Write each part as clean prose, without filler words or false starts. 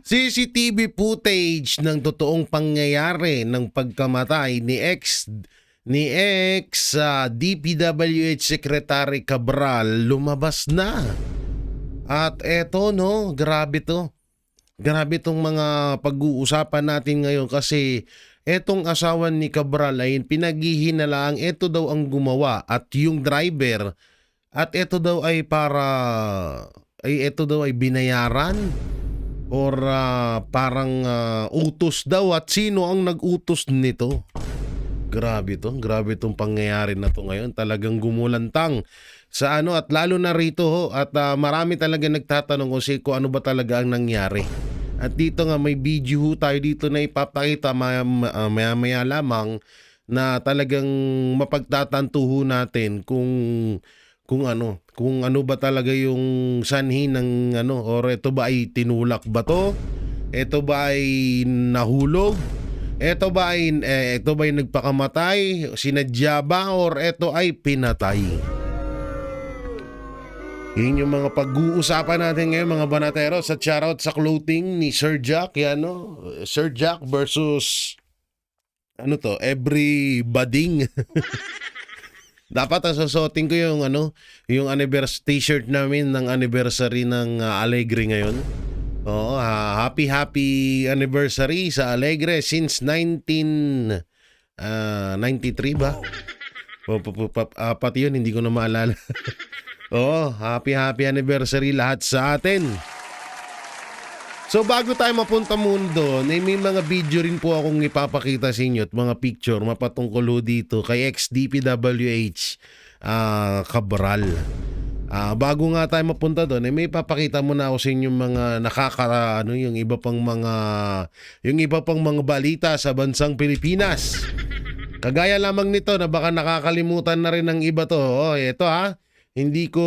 CCTV footage ng totoong pangyayari ng pagkamatay ni ex DPWH Secretary Cabral lumabas na. At eto no, grabe to. Grabe tong mga pag-uusapan natin ngayon kasi etong asawa ni Cabral ay pinaghihinalaang ito daw ang gumawa at yung driver at ito daw ay ito daw ay binayaran or parang utos daw at sino ang nag-utos nito. Grabe tong pangyayari na to ngayon. Talagang gumulantang sa ano at lalo na rito ho, at marami talaga nagtatanong kung ano ba talaga ang nangyari. At dito nga may video ho tayo dito na ipapakita maya lamang na talagang mapagtatanto natin kung ano ba talaga yung sanhi ng ano, or ito ba ay tinulak ba to? Ito ba ay nahulog? Ito ba ay nagpakamatay? Sinadya ba? Or ito ay pinatay? Yun yung mga pag-uusapan natin ngayon mga banatero sa shoutout sa clothing ni Sir Jack. Yan no? Sir Jack versus ano to? Everybody. Dapat susuotin ko yung yung t-shirt namin ng anniversary ng Alegre ngayon. Oo, happy anniversary sa Alegre since 1993 ba? Pati yun, hindi ko na maalala. Oo, happy anniversary lahat sa atin. So bago tayo mapunta mundo, may mga video rin po akong ipapakita sa inyo at mga picture mapatungkol ho dito kay ex-DPWH Cabral. Bago nga tayo mapunta doon, may ipapakita muna ako sa inyo mga yung iba pang mga balita sa bansang Pilipinas. Kagaya lamang nito na baka nakakalimutan na rin ng iba to. Oh, ito hindi ko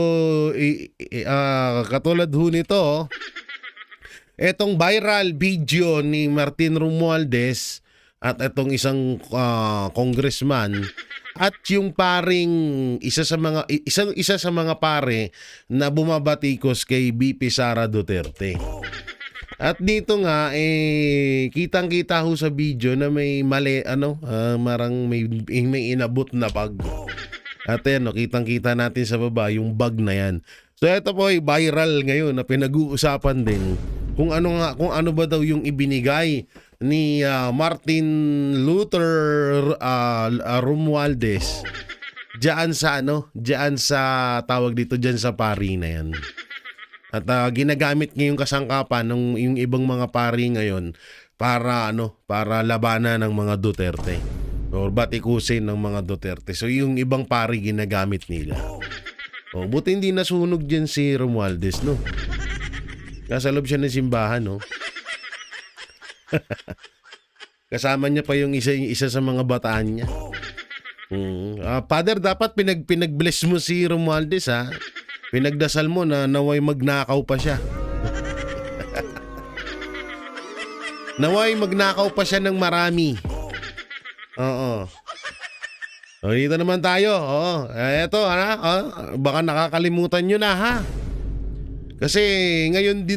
katulad ho nito. Etong viral video ni Martin Romualdez at etong isang congressman at yung paring isa sa mga pare na bumabatikos kay BP Sara Duterte. At dito nga kitang-kita ho sa video na may mali marang may inabot na bag. At yan, kitang-kita natin sa baba yung bag na yan. So ito po ay viral ngayon na pinag-uusapan din kung ano ba daw yung ibinigay ni Martin Luther Romualdez diyan sa tawag dito diyan sa pari na yan. At ginagamit ngayong kasangkapan ng yung ibang mga pari ngayon para labanan ng mga Duterte or batikusin ng mga Duterte. So yung ibang pari ginagamit nila. Buti hindi nasunog dyan si Romualdez, no? Nasa loob siya ng simbahan, no? Kasama niya pa yung isa sa mga bataan niya. Father, dapat pinag-bless mo si Romualdez, ha? Pinagdasal mo na naway magnakaw pa siya. Naway magnakaw pa siya ng marami. Oo. So, dito naman tayo. Eto, baka nakakalimutan nyo na, ha? Kasi ngayong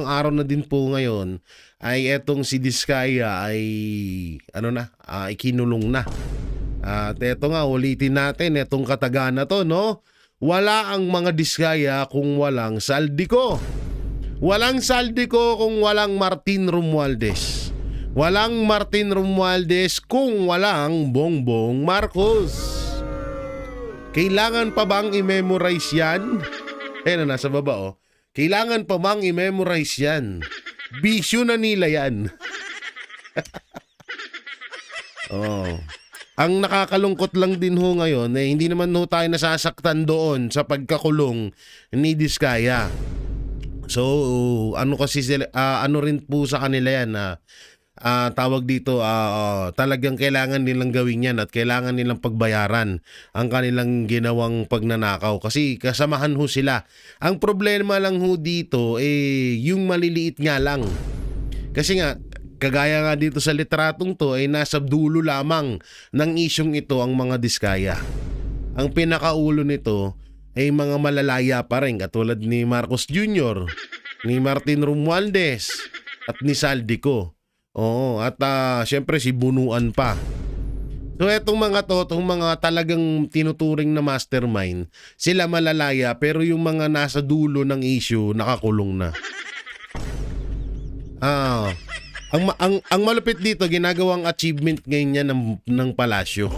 araw na din po ngayon ay etong si Diskaya ay ikinulong na. At eto nga, ulitin natin etong kataga na to, no? Wala ang mga Diskaya kung walang Saldico. Walang Saldico kung walang Martin Romualdez. Walang Martin Romualdez kung walang Bongbong Marcos. Kailangan pa bang i-memorize yan? Nasa baba, Kailangan pa bang i-memorize yan? Bisyo na nila yan. Ang nakakalungkot lang din ho ngayon, hindi naman ho tayo nasasaktan doon sa pagkakulong ni Diskaya. So, kasi sila, rin po sa kanila yan na tawag dito, talagang kailangan nilang gawin yan at kailangan nilang pagbayaran ang kanilang ginawang pagnanakaw kasi kasamahan ho sila. Ang problema lang ho dito yung maliliit nga lang. Kasi nga kagaya nga dito sa litratong to ay nasa dulo lamang ng isyong ito ang mga Diskaya. Ang pinakaulo nito ay mga malalaya pa rin katulad ni Marcos Jr. ni Martin Romualdez at ni Saldico. Oo, at syempre si Bunuan pa. So etong mga to, itong mga talagang tinuturing na mastermind, sila malalaya pero yung mga nasa dulo ng issue nakakulong na. Ang malupit dito, ginagawang achievement ngayon yan ng palasyo.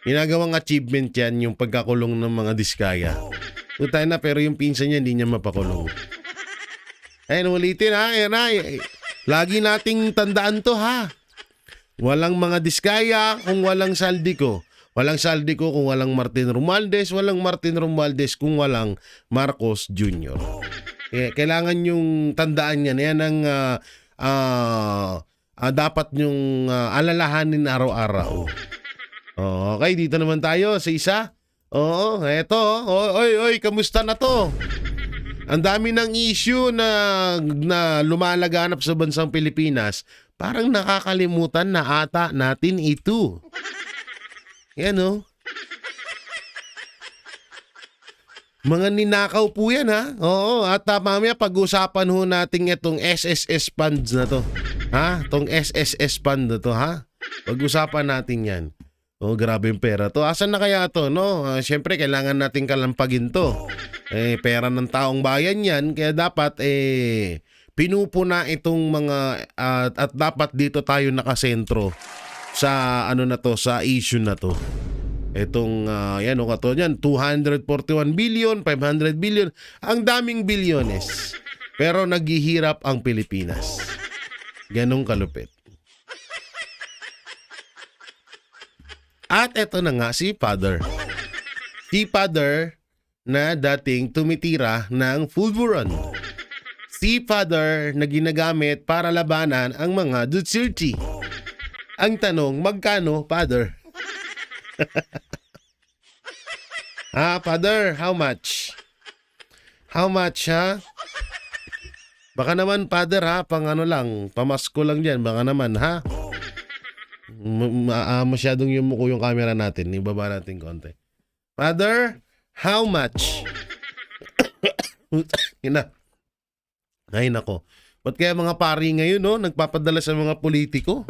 Ginagawang achievement yan yung pagkakulong ng mga diskaya. Tutay na pero yung pinsan niya hindi niya mapakulong. Ayun, ulitin ha. Lagi nating tandaan to ha. Walang mga diskaya kung walang Saldico. Walang Saldico kung walang Martin Romualdez. Walang Martin Romualdez kung walang Marcos Jr. Kailangan yung tandaan yan. Yan ang dapat yung alalahanin araw-araw. Okay, dito naman tayo sa isa. Oo, eto. Oy, kamusta na to? Ang dami ng issue na lumalaganap sa bansang Pilipinas. Parang nakakalimutan na ata natin ito. Yan o. Mga ninakaw po yan ha. Oo, at mamaya pag-usapan ho natin itong SSS funds na to. Ha? Itong SSS fund na to ha. Pag-usapan natin yan. Oh, grabe yung pera to. Asan na kaya to, no? Siyempre, kailangan natin kalampagin to. Pera ng taong bayan yan. Kaya dapat, pinupuna itong mga, at dapat dito tayo nakasentro sa, sa issue na to. Itong, yan o katulad yan, 241 billion, 500 billion. Ang daming bilyones. Pero naghihirap ang Pilipinas. Ganong kalupit. At eto na nga si Father. Si Father na dating tumitira ng Fulburon. Si Father na ginagamit para labanan ang mga Duterte. Ang tanong, magkano, Father? Father, how much? How much, ha? Baka naman, Father, ha? Pamasko lang dyan. Baka naman, ha? Masyadong yumuko yung camera natin. Ibaba natin konti. Father, how much? Ay, nako. Ba't kaya mga pari ngayon, no? Nagpapadala sa mga politiko?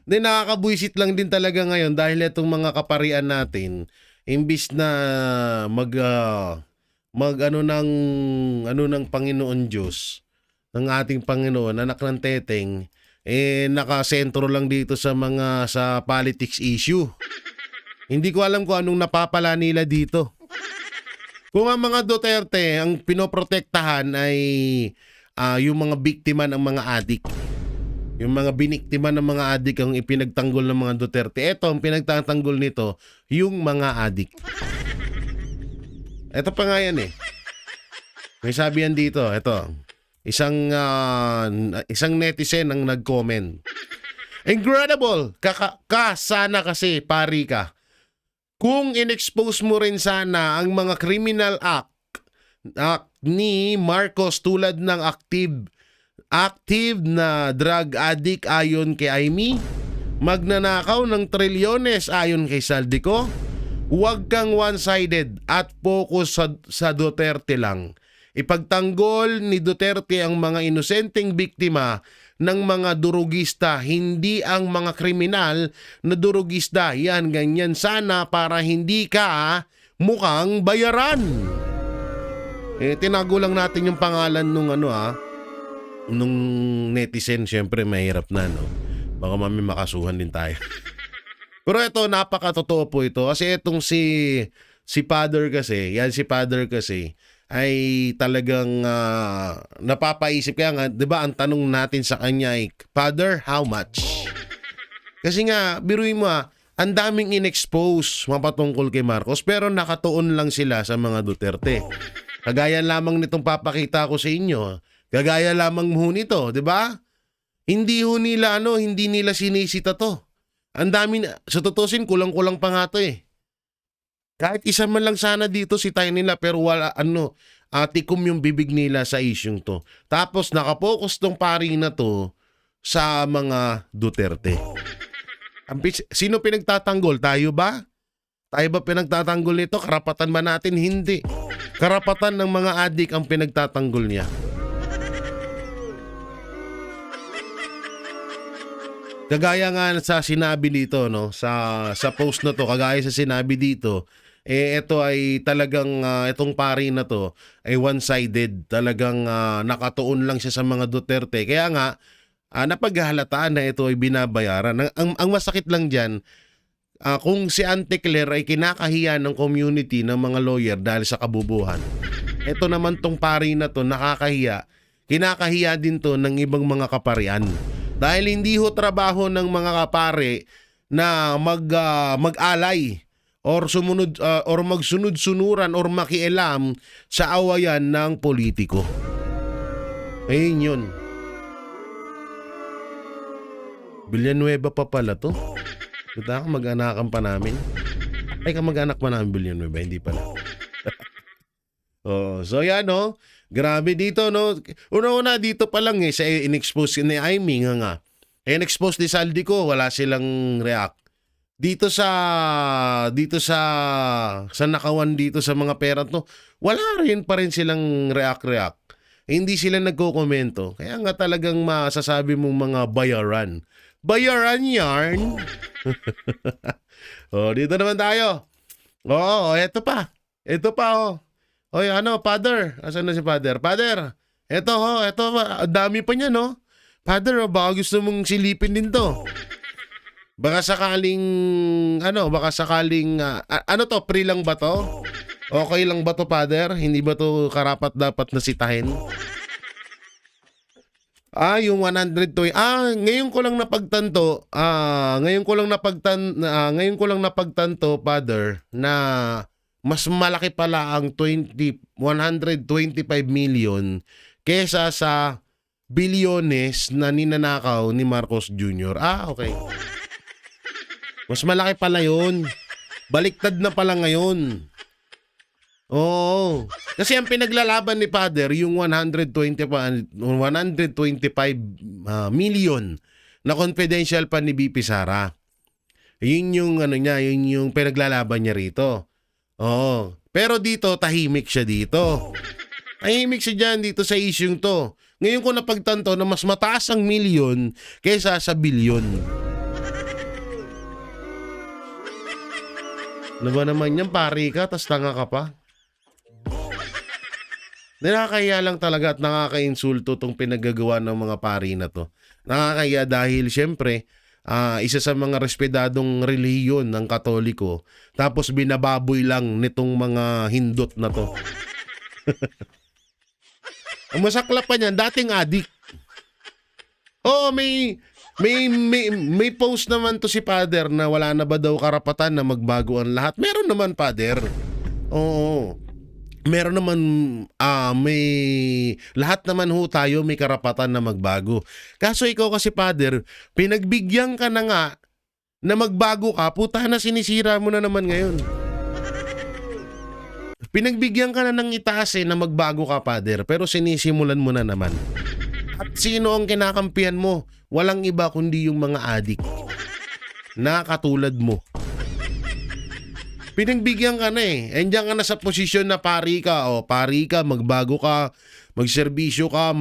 Then nakakabuisit lang din talaga ngayon dahil itong mga kaparian natin, imbis na ng Panginoon Diyos, ng ating Panginoon, anak ng teteng, nakasentro lang dito sa politics issue. Hindi ko alam kung anong napapala nila dito. Kung ang mga Duterte, ang pinoprotektahan ay yung mga biktima ng mga adik. Yung mga biniktima ng mga adik ang ipinagtanggol ng mga Duterte. Ito, ang pinagtatanggol nito, yung mga adik. Ito pa nga yan eh. May sabi yan dito, ito. Isang netizen ang nag-comment. Incredible! Sana kasi, pari ka. Kung in-expose mo rin sana ang mga criminal act ni Marcos tulad ng active na drug addict ayon kay Amy, magnanakaw ng trilyones ayon kay Saldico, huwag kang one-sided at focus sa Duterte lang. Ipagtanggol ni Duterte ang mga inosenteng biktima ng mga durugista, hindi ang mga kriminal na durugista. Yan, ganyan sana para hindi ka mukhang bayaran. Tinago lang natin yung pangalan nung nung netizen. Syempre mahirap na, no? Baka makasuhan din tayo. Pero ito, napakatotoo po ito. Kasi itong si Father kasi, si Father kasi, ay talagang napapaisip. Kaya nga, di ba, ang tanong natin sa kanya ay, Father, how much? Kasi nga, biruin mo ang daming in-expose mapatungkol kay Marcos, pero nakatuon lang sila sa mga Duterte. Kagaya lamang nitong papakita ko sa inyo. Kagaya lamang ho nito, di ba? Hindi nila sinisita to. Ang dami sa tutusin, kulang-kulang pa nga to eh. Kahit isa man lang sana dito sitayin nila, pero wala tikom yung bibig nila sa isyung to. Tapos nakapokus tong pari na to sa mga Duterte. Sino pinagtatanggol? Tayo ba? Tayo ba pinagtatanggol nito? Karapatan ba natin? Hindi. Karapatan ng mga adik ang pinagtatanggol niya. Kagaya nga sa sinabi dito, no, sa post na to, kagaya sa sinabi dito, ito ay talagang itong pari na to ay one-sided. Talagang nakatuon lang siya sa mga Duterte. Kaya nga napaghahalataan na ito ay binabayaran. Ang masakit lang diyan, kung si Auntie Claire ay kinakahiya ng community ng mga lawyer dahil sa kabubuhan. Ito naman tong pari na to nakakahiya. Kinakahiya din to ng ibang mga kaparian. Dahil hindi ho trabaho ng mga kapare na mag-alay or sumunod or magsunod-sunuran or makialam sa awayan ng politiko. Ayun yun. Villanueva pa pala to. Kita ka mag-anakan pa namin. Ay, kamag-anak pa namin Villanueva, hindi pala. So yan, no? Grabe dito, no? Una-una dito pa lang sa in-expose ni Aimee nga. In-expose ni Saldico, wala silang react. Dito sa nakawan dito sa mga pera to, wala rin pa rin silang react. Hindi sila nagko-komento. Kaya nga talagang masasabi mong mga bayaran. Bayaran yarn. Dito naman tayo. Eto pa. Oy, Father? Asan na si Father? Father, eto dami pa niya, no? Father, baka gusto mong silipin din to. Baka sakaling, to, free lang ba to? Okay lang ba to, Father? Hindi ba to karapat dapat na sitahin? Yung 120. Ngayon ko lang napagtanto, Father, na mas malaki pala ang 125 million kesa sa bilyones na ninanakaw ni Marcos Jr. Okay. Mas malaki pala yun. Baliktad na pala ngayon. Oo. Kasi ang pinaglalaban ni Father, yung 125 million na confidential pa ni BP Sara. Yun yung yun yung pinaglalaban niya rito. Oo. Pero dito, tahimik siya dito. Tahimik siya dyan dito sa isyung to. Ngayon ko napagtanto na mas mataas ang milyon kaysa sa bilyon. Ano ba naman yan? Pari ka, tas tanga ka pa. Nakakahiya lang talaga at nakakainsulto tong pinagagawa ng mga pari na to. Nakakahiya dahil syempre, isa sa mga respetadong relihiyon ng Katoliko, tapos binababoy lang nitong mga hindot na to. Ang masaklap pa niyan, dating adik. May post naman to si Father na wala na ba daw karapatan na magbago ang lahat. Meron naman, Father. Oo. Meron naman, lahat naman ho tayo may karapatan na magbago. Kaso ikaw kasi, Father, pinagbigyan ka na nga na magbago ka, puta na sinisira mo na naman ngayon. Pinagbigyan ka na ng itaas na magbago ka, Father, pero sinisimulan mo na naman. At sino ang kinakampihan mo? Walang iba kundi yung mga adik na katulad mo. Pinagbigyan ka na Andiyan ka na sa posisyon na pari ka. Pari ka, magbago ka, magserbisyo ka,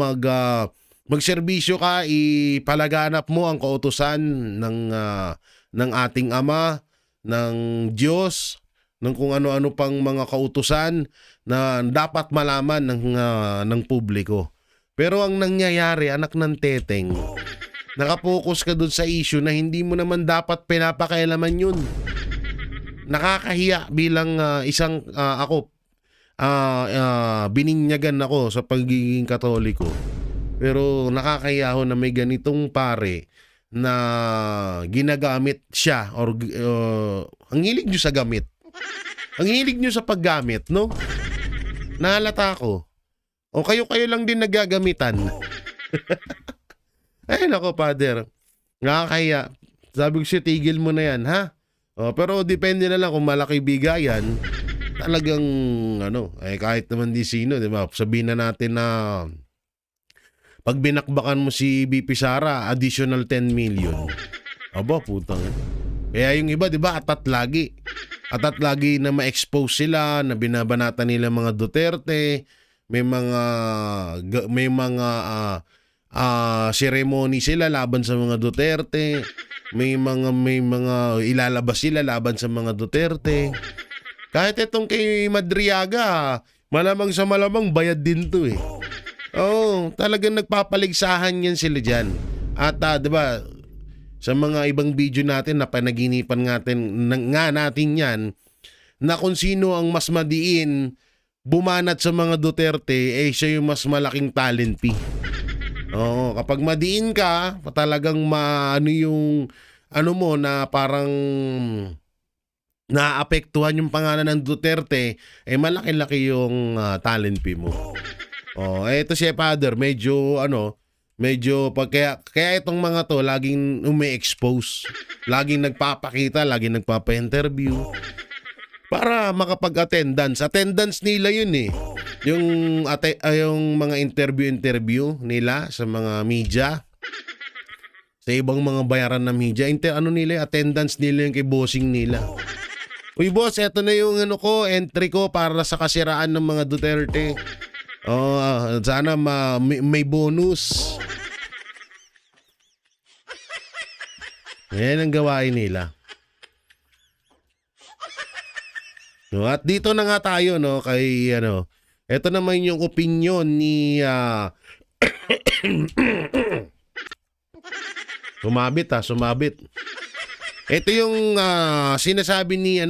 magserbisyo ka, ipalaganap mo ang kautusan ng ating Ama, ng Diyos, ng kung ano-ano pang mga kautusan na dapat malaman ng publiko. Pero ang nangyayari, anak ng teteng, nakapokus ka dun sa issue na hindi mo naman dapat pinapakailaman yun. Nakakahiya bilang isang bininyagan ako sa pagiging Katoliko. Pero nakakahiya ho na may ganitong pare na ginagamit siya or ang hilig nyo sa gamit. Ang hilig nyo sa paggamit, no? Nahalata ko. O kayo-kayo lang din nagagamitan. Ay nako, Father. Nakakahiya. Sabi ko siya, tigil mo na yan, ha? Pero depende na lang kung malaki bigayan, talagang kahit naman di sino, di ba? Sabihin na natin na pag binakbakan mo si BP Sara, additional 10 million. Aba, putang. Kaya yung iba, di ba, atat lagi. at lagi na ma-expose sila na binabanatan nila mga Duterte, may mga ceremony sila laban sa mga Duterte, may mga ilalabas sila laban sa mga Duterte. Kahit itong kay Madriaga, malamang sa malamang bayad din to eh. Oo, talagang nagpapaligsahan yan sila dyan. At 'di ba, sa mga ibang video natin na panaginipan natin yan, na kung sino ang mas madiin bumanat sa mga Duterte, eh siya yung mas malaking talent fee. Oo, kapag madiin ka, talagang ano mo na parang naapektuhan yung pangalan ng Duterte, eh malaki-laki yung talent fee mo. Oh, ito si Father, medyo kaya itong mga to laging umi-expose, laging nagpapakita, laging nagpapa-interview para attendance nila yun eh. Yung mga interview nila sa mga media, sa ibang mga bayaran na media, attendance nila yung kay bossing nila. Uy boss, eto na yung entry ko para sa kasiraan ng mga Duterte. Oh, sana may bonus. Yan ang gawain nila. No, at dito na nga tayo kay ito naman yung opinion ni sumabit. Ito yung sinasabi ni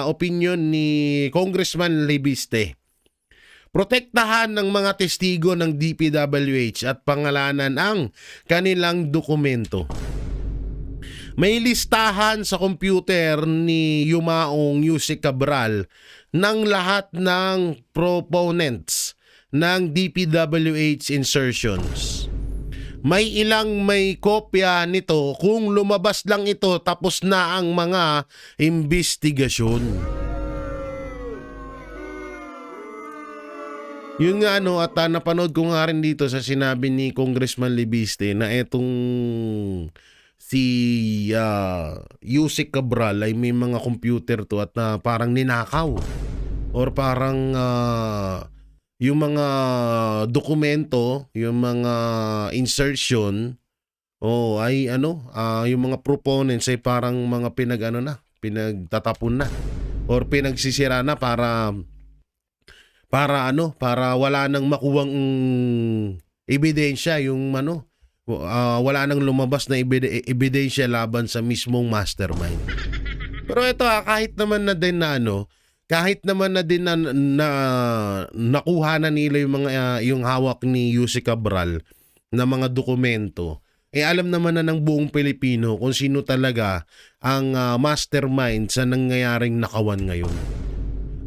opinion ni Congressman Libiste. Protektahan ng mga testigo ng DPWH at pangalanan ang kanilang dokumento. May listahan sa computer ni Yumaong Yusek Cabral ng lahat ng proponents ng DPWH insertions. May kopya nito kung lumabas lang ito tapos na ang mga investigasyon. Yun nga at napanood ko nga rin dito sa sinabi ni Congressman Libiste na etong si Yusek Cabral ay may mga computer to at parang ninakaw or parang yung mga dokumento, yung mga insertion ay yung mga proponents ay parang mga pinagtatapon na or pinagsisira na para wala nang makuwang ebidensya wala nang lumabas na ebidensya laban sa mismong mastermind. Pero ito kahit naman na din na nakuha na nila yung hawak ni Yusek Cabral na mga dokumento, alam naman na ng buong Pilipino kung sino talaga ang mastermind sa nangyayaring nakawan ngayon.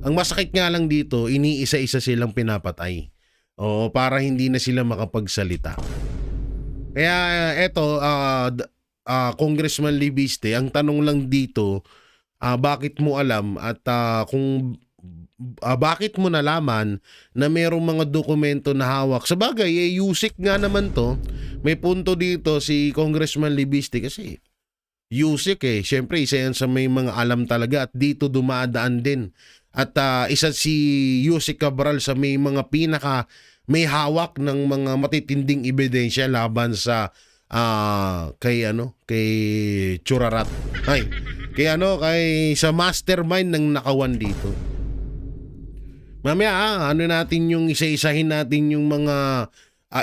Ang masakit nga lang dito, iniisa-isa silang pinapatay. Para hindi na sila makapagsalita. Kaya eto, Congressman Libiste, ang tanong lang dito, bakit mo alam at bakit mo nalaman na mayroong mga dokumento na hawak? Sabagay, Yusek nga naman to. May punto dito si Congressman Libiste kasi Yusek syempre isa yan sa may mga alam talaga at dito dumadaan din. At isa si Yusek Cabral sa may mga may hawak ng mga matitinding ebidensya laban sa kay Churarat. Kay sa mastermind ng nakawan dito. Mamaya isa-isahin natin yung mga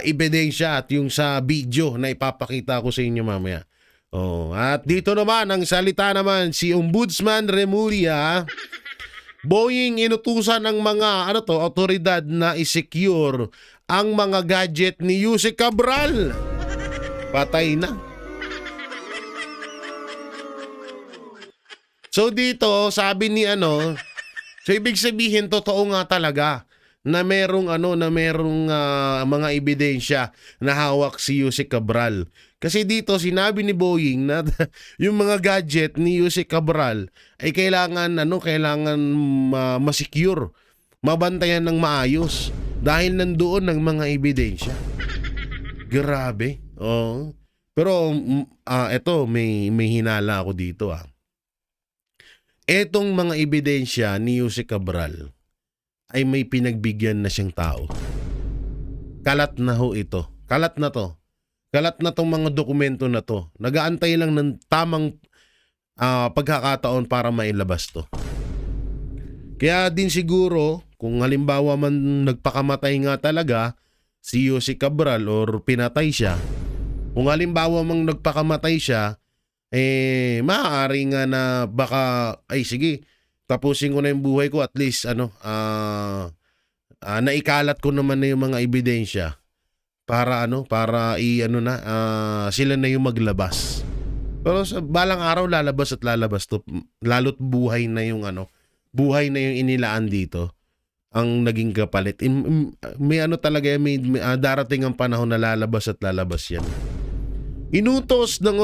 ebidensya at yung sa video na ipapakita ko sa inyo mamaya. At dito naman ang salita naman si Ombudsman Remulla. Boying inutusan ng mga otoridad na i-secure ang mga gadget ni Yusek Cabral. Patay na. So dito sabi ni so ibig sabihin totoo nga talaga na merong mga ebidensya na hawak si Yusek Cabral. Kasi dito sinabi ni Boying na yung mga gadget ni Yusek Cabral ay kailangan ma-secure, mabantayan ng maayos dahil nandoon ng mga ebidensya. Grabe. Pero eto may hinala ako dito etong mga ebidensya ni Yusek Cabral ay may pinagbigyan na siyang tao. Kalat na ho ito. Kalat na to. Kalat na tong mga dokumento na to. Nag-aantay lang ng tamang pagkakataon para mailabas to. Kaya din siguro, kung halimbawa man nagpakamatay nga talaga si Yusek Cabral or pinatay siya, kung halimbawa mang nagpakamatay siya, maaari nga na baka, ay sige, tapusin ko na yung buhay ko, at least, naikalat ko naman na yung mga ebidensya para sila na yung maglabas. Pero sa balang araw lalabas to, lalo't buhay na yung inilaan dito ang naging kapalit. May talaga yan, may darating ang panahon na lalabas yan. Inutos ng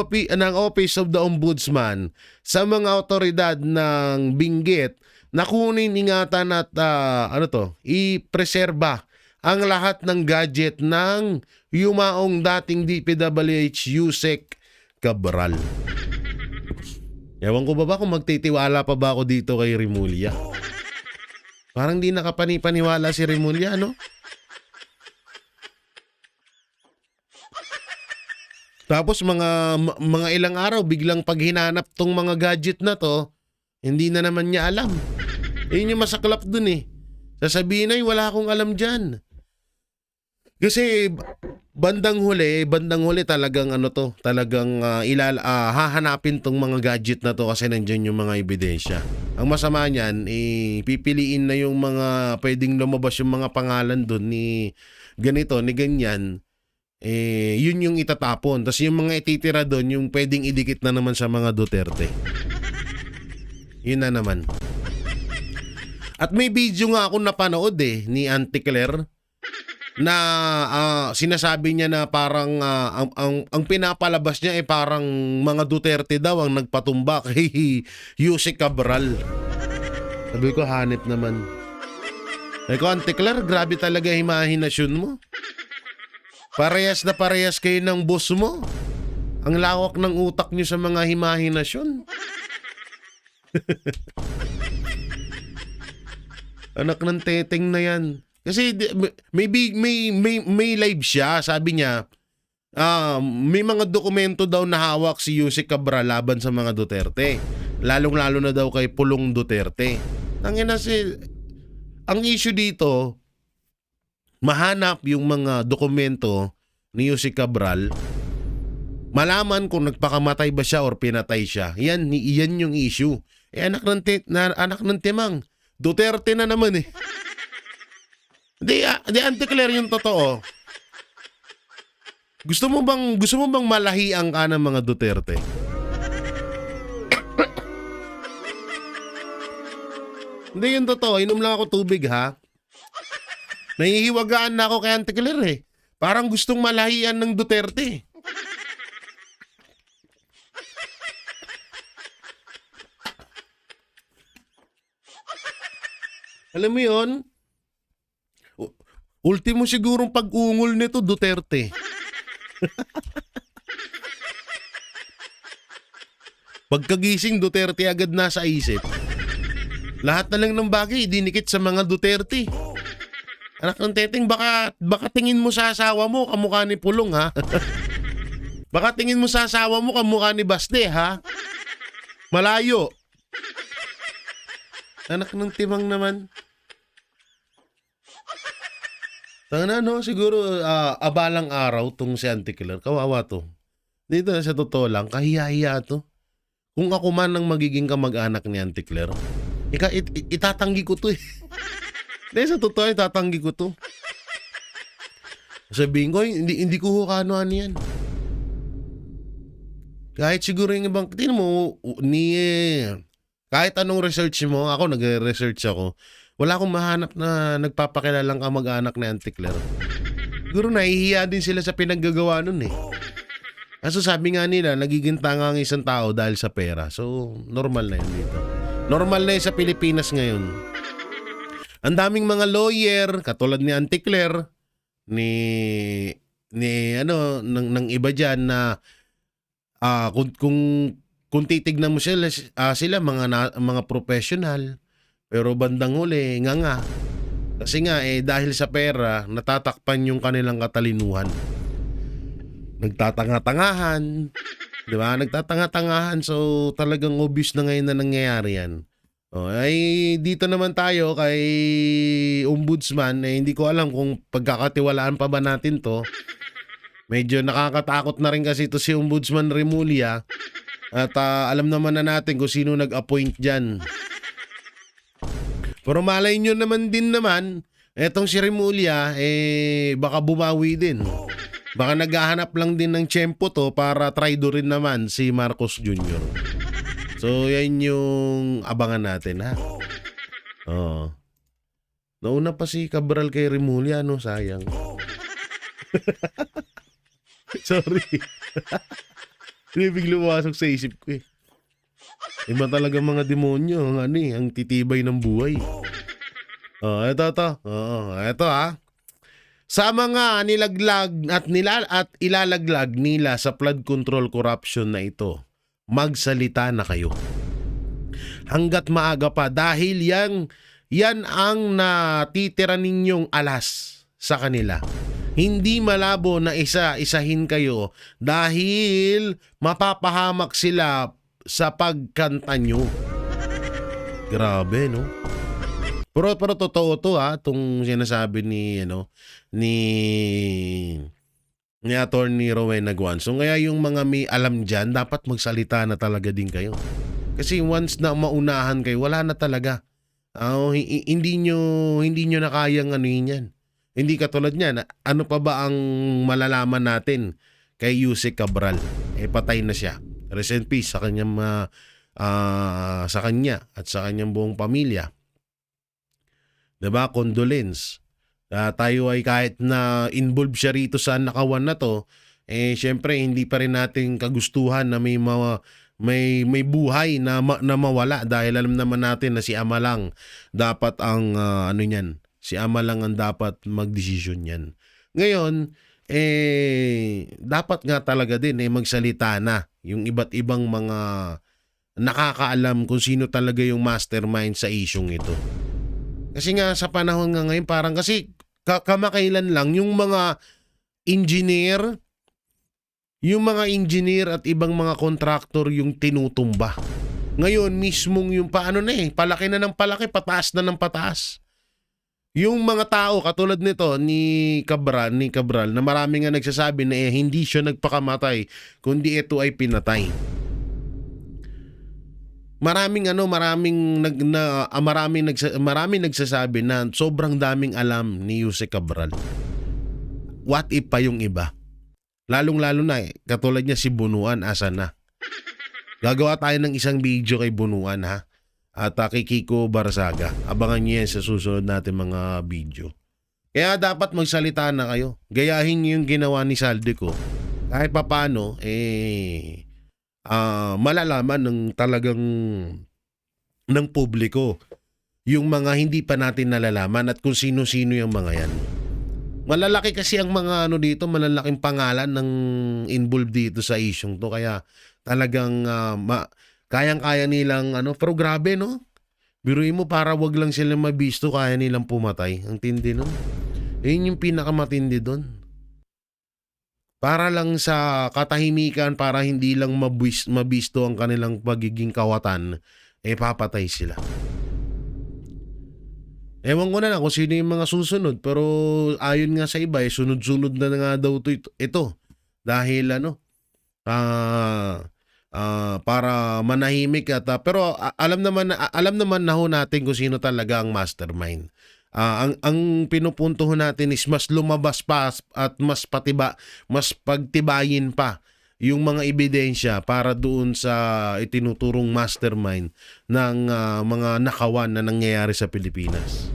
Office of the Ombudsman sa mga otoridad ng Benguet na kunin, ingatan at i-preserba ang lahat ng gadget ng yumaong dating DPWH Yusek Cabral. Ewan ko ba kung magtitiwala pa ba ako dito kay Remulla? Parang di nakapaniwala si Remulla, no? Tapos mga ilang araw, biglang pag hinanap tong mga gadget na to, hindi na naman niya alam. Yun yung masaklap dun eh. Sasabihin ay wala akong alam dyan. Kasi bandang huli talagang hahanapin tong mga gadget na to kasi nandiyan yung mga ebidensya. Ang masama niyan, pipiliin na yung mga pwedeng lumabas yung mga pangalan dun ni ganito, ni ganyan. Yun yung itatapon. Tapos yung mga ititira doon, yung pwedeng idikit na naman sa mga Duterte. Yun na naman. At may video nga ako napanood ni Auntie Claire na sinasabi niya na parang ang pinapalabas niya ay parang mga Duterte daw ang nagpatumba kay Yusek Cabral. Sabi ko, hanip naman. Sabi ko, Auntie Claire, grabe talaga imahinasyon mo. Parehas na parehas kayo ng boss mo. Ang lawak ng utak niyo sa mga imahinasyon. Anak ng teteng na yan. Kasi may live siya, sabi niya, may mga dokumento daw na hawak si Yusek Cabral laban sa mga Duterte. Lalong-lalo na daw kay Pulong Duterte. Ang issue dito, mahanap yung mga dokumento ni Yusek Cabral, malaman kung nagpakamatay ba siya or pinatay siya. Yan yung issue. Anak ng timang, Duterte na naman eh. Di Auntie Claire, yung totoo. Gusto mo bang malahian ka ng mga Duterte? Hindi, yung totoo. Inom lang ako tubig, ha? Nahihiwagaan na ako kay Auntie Claire eh. Parang gustong malahian ng Duterte. Alam mo yun? Ultimo sigurong pag-ungol nito, Duterte. Pagkagising, Duterte agad nasa isip. Lahat na lang ng bagay, dinikit sa mga Duterte. Anak ng teteng, baka tingin mo sa asawa mo, kamukha ni Pulong, ha? Baka tingin mo sa asawa mo, kamukha ni Baste, ha? Malayo. Anak ng timang naman. Siguro abalang araw tong si Auntie Claire. Kawawa to. Dito sa totoo lang, kahiya-hiya to. Kung ako man ang magiging kamag-anak ni Auntie Claire, itatanggi ko to eh. Dahil sa totoo, itatanggi ko to. Sabihin ko, hindi ko kano-ano yan. Kahit siguro yung ibang, tingnan mo, kahit anong research mo, ako nag-research ako, wala akong mahanap na nagpapakilalang kamag-anak ni Auntie Claire. Siguro nahihiya din sila sa pinaggagawa nun eh. Kaso sabi nga nila, nagiging tanga ang isang tao dahil sa pera. So, normal na yun dito. Normal na yun sa Pilipinas ngayon. Ang daming mga lawyer, katulad ni Auntie Claire, ng iba dyan na kung kung titignan mo sila mga professional, pero bandang huli nga. Kasi nga dahil sa pera natatakpan yung kanilang katalinuhan. Nagtatanga-tangahan, 'di ba? Nagtatanga-tangahan, so talagang obvious na ngayon na nangyayari 'yan. Ay dito naman tayo kay Ombudsman, hindi ko alam kung pagkakatiwalaan pa ba natin 'to. Medyo nakakatakot na rin kasi ito si Ombudsman Remulla at alam naman na natin kung sino nag-appoint diyan. Pero malay nyo naman din naman, etong si Remulla, baka bumawi din. Baka naghahanap lang din ng tiyempo to para traidorin naman si Marcos Jr. So, yan yung abangan natin, ha? Oo. Nauna pa si Cabral kay Remulla, no? Sayang. Sorry. Hindi bigla pumasok sa isip ko, Iba talaga mga demonyo, ang titibay ng buhay. Ito Sa mga nilaglag at ilalaglag nila sa flood control corruption na ito, magsalita na kayo. Hanggat maaga pa dahil yan ang natitira ninyong alas sa kanila. Hindi malabo na isa-isahin kayo dahil mapapahamak sila sa pagkanta nyo. Grabe, no? Pero totoo to, itong sinasabi ni Attorney Rowena Guanzon. Kaya yung mga may alam dyan, dapat magsalita na talaga din kayo. Kasi once na maunahan kayo, wala na talaga. Hindi nyo na kayang yan. Hindi katulad niyan. Ano pa ba ang malalaman natin kay Yusek Cabral? Patay na siya. Rest in peace sa kanya at sa kanyang buong pamilya. 'Di ba? Condolence. Tayo ay kahit na involved siya rito sa nakawan na to, syempre hindi pa rin natin kagustuhan na may buhay na mawala dahil alam naman natin na si Ama lang dapat ang niyan. Si Ama lang ang dapat magdesisyon niyan. Ngayon, dapat nga talaga din magsalita na yung iba't ibang mga nakakaalam kung sino talaga yung mastermind sa isyong ito. Kasi nga sa panahon nga ngayon parang kasi kamakailan lang yung mga engineer at ibang mga contractor yung tinutumba. Ngayon mismong yung palaki na ng palaki, pataas na ng pataas. Yung mga tao katulad nito ni Cabral na marami nga nagsasabi na hindi siya nagpakamatay kundi ito ay pinatay. Maraming nagsasabi na sobrang daming alam ni Yusek Cabral. What if pa yung iba? Lalong-lalo na katulad niya si Bunuan, asa na? Gagawa tayo ng isang video kay Bunuan, ha? At kay Kiko Barzaga. Abangan niyo yan sa susunod natin mga video. Kaya dapat magsalita na kayo. Gayahin niyo yung ginawa ni Saldico. Kahit papano, malalaman ng talagang ng publiko yung mga hindi pa natin nalalaman at kung sino-sino yung mga yan. Malalaki kasi ang mga dito, malalaking pangalan ng involved dito sa isyong to. Kaya talagang kayang-kaya nilang pero grabe, no? Biruin mo para wag lang sila mabisto, kaya nilang pumatay. Ang tindi nun. Yun yung pinakamatindi doon. Para lang sa katahimikan, para hindi lang mabisto ang kanilang pagiging kawatan, papatay sila. Ewan ko na lang kung sino yung mga susunod, pero ayon nga sa iba, sunod-sunod na nga daw ito. Dahil para manahimik pero alam naman na ho natin kung sino talaga ang mastermind. Ang pinupunto natin is mas lumabas pa at mas pagtibayin pa yung mga ebidensya para doon sa itinuturong mastermind ng mga nakawan na nangyayari sa Pilipinas.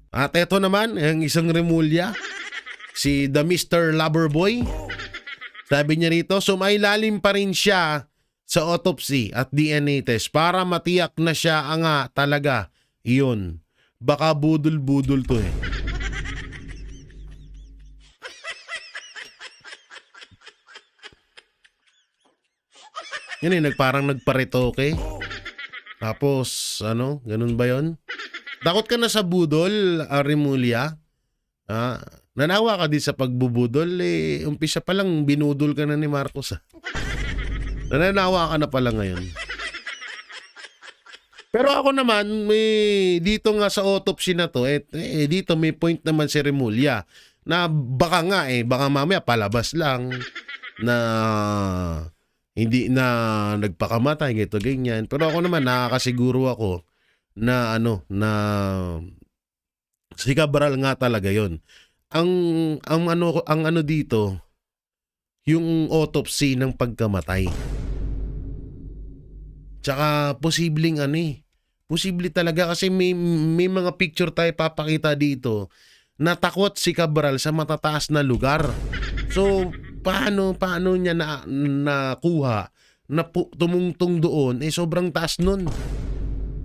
At eto naman, ang isang Remulla, si the Mr. Loverboy. Sabi niya rito, sumailalim pa rin siya sa autopsy at DNA test para matiyak na siya nga talaga iyon. Baka budol-budol to Yan parang nagparetoke. Tapos, ganun ba yon? Takot ka na sa budol, Remulla? Nanawa ka din sa pagbubudol, umpisa pa lang, binudol ka na ni Marcos. Nananawa ka na pala ngayon. Pero ako naman, dito nga sa autopsy na to, dito may point naman si Remulla na baka nga baka mamaya palabas lang na hindi na nagpakamatay, ganyan. Pero ako naman, nakakasiguro ako na na si Cabral nga talaga yon. Ang ano dito, yung autopsy ng pagkamatay. Tsaka posibleng posible talaga kasi may mga picture tayo papakita dito na takot si Cabral sa matataas na lugar. So, paano niya nakuha na tumungtong doon, sobrang taas nun.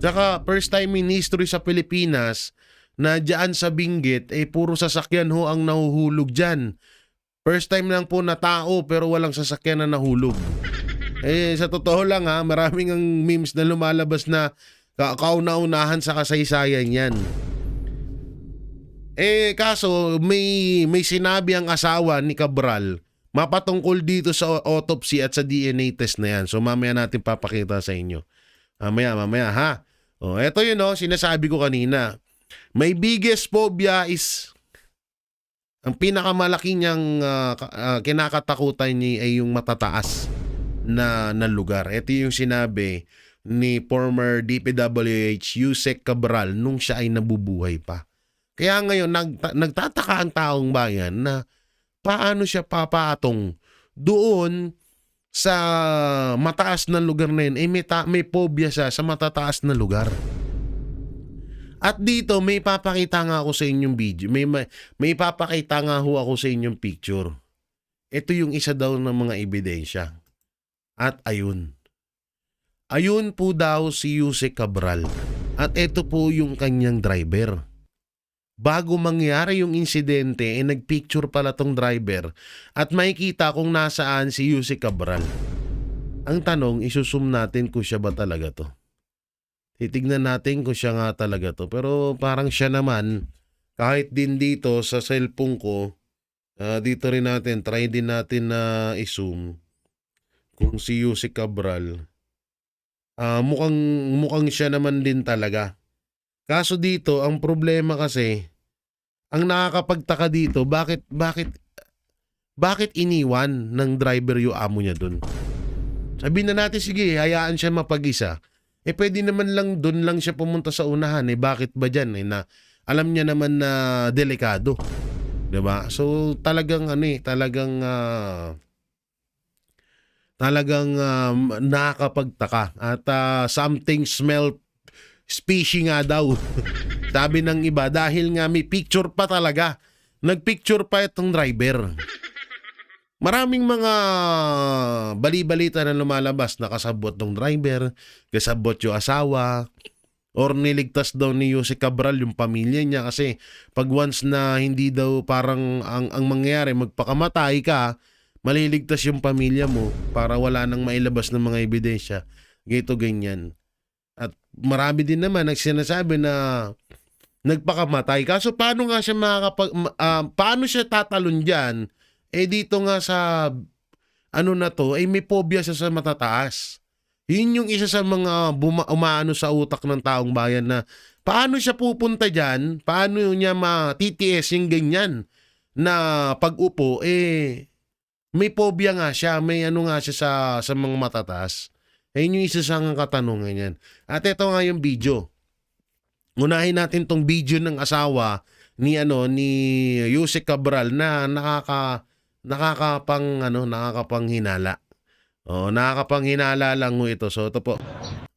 Tsaka, first time in history sa Pilipinas na dyan sa Benguet, puro sasakyan ho ang nahuhulog dyan. First time lang po na tao pero walang sasakyan na nahulog. Sa totoo lang maraming ang memes na lumalabas na kauna-unahan sa kasaysayan yan. Kaso may sinabi ang asawa ni Cabral mapatungkol dito sa autopsy at sa DNA test na yan. So mamaya natin papakita sa inyo. Mamaya ha. Eto yun sinasabi ko kanina. My biggest phobia is ang pinakamalaki niyang kinakatakutan niya ay yung matataas na lugar. Ito yung sinabi ni former DPWH Yusek Cabral nung siya ay nabubuhay pa. Kaya ngayon, nagtataka ang taong bayan na paano siya papatong doon sa mataas na lugar na yun. May phobia siya sa matataas na lugar. At dito, may papakita nga ako sa inyong video. May papakita nga ho ako sa inyong picture. Ito yung isa daw ng mga ebidensya. At ayun. Ayun po daw si Yusek Cabral. At ito po yung kanyang driver. Bago mangyari yung insidente, nagpicture pala tong driver at makikita kung nasaan si Yusek Cabral. Ang tanong, isusum natin kung siya ba talaga to. Titignan natin kung siya nga talaga to. Pero parang siya naman, kahit din dito sa cellphone ko, dito rin natin, try din natin na i-zoom kung si Yusek Cabral. Mukhang siya naman din talaga. Kaso dito, ang problema kasi, ang nakakapagtaka dito, bakit iniwan ng driver yung amo niya dun? Sabihin na natin, sige, hayaan siya mapag-isa. Pwede naman lang dun lang siya pumunta sa unahan. Bakit ba dyan? Na alam niya naman na delikado. Diba? So, talagang nakakapagtaka. At something smell fishy nga daw. Sabi ng iba, dahil nga may picture pa talaga. Nagpicture pa itong driver. Maraming mga bali-balita na lumalabas na kasabot ng driver, kasabot yung asawa, or niligtas daw ni Yusek Cabral yung pamilya niya kasi pag once na hindi daw parang ang mangyayari, magpakamatay ka, maliligtas yung pamilya mo para wala nang mailabas ng mga ebidensya. Ganyan. At marami din naman nagsinasabi na nagpakamatay. Kaso paano nga siya paano siya tatalon diyan? Dito nga sa na to, may phobia siya sa matataas. Yun yung isa sa mga umaano sa utak ng taong bayan na paano siya pupunta diyan? Paano niya matitiis yung ganyan na pag-upo? May phobia nga siya, may nga siya sa mga matataas. Yun yung isa sa katanungan yan. At ito nga yung video. Unahin natin tong video ng asawa ni Yusek Cabral na nakakapanghinala. Nakakapanghinala lang ho ito. So ito po.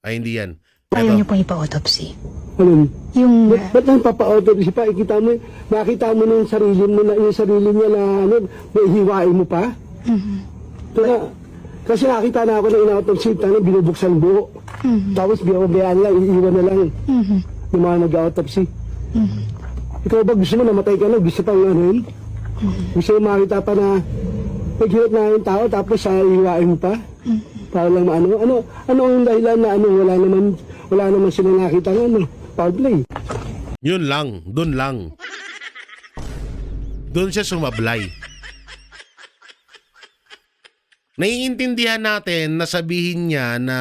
Hindi yan. Ayaw niyo pong ipa-autopsy. Ano? Yung... Ba't nang papa-autopsy pa? Makita mo na yung sarili niya na hiwain mo pa? Kasi nakita na ako na in-autopsy, binubuksan buo. Tapos biyayaan lang, iiwan na lang. Yung mga nag-autopsy. Ikaw ba gusto mo namatay ka na? Gusto pang yun? Gusto mo makita pa na naghirap na yung tao tapos hiwain mo pa? Para lang ano ang dahilan na wala naman sila nakita ng foul play. Yun lang, doon lang. Doon siya sumablay. Naiintindihan natin na sabihin niya na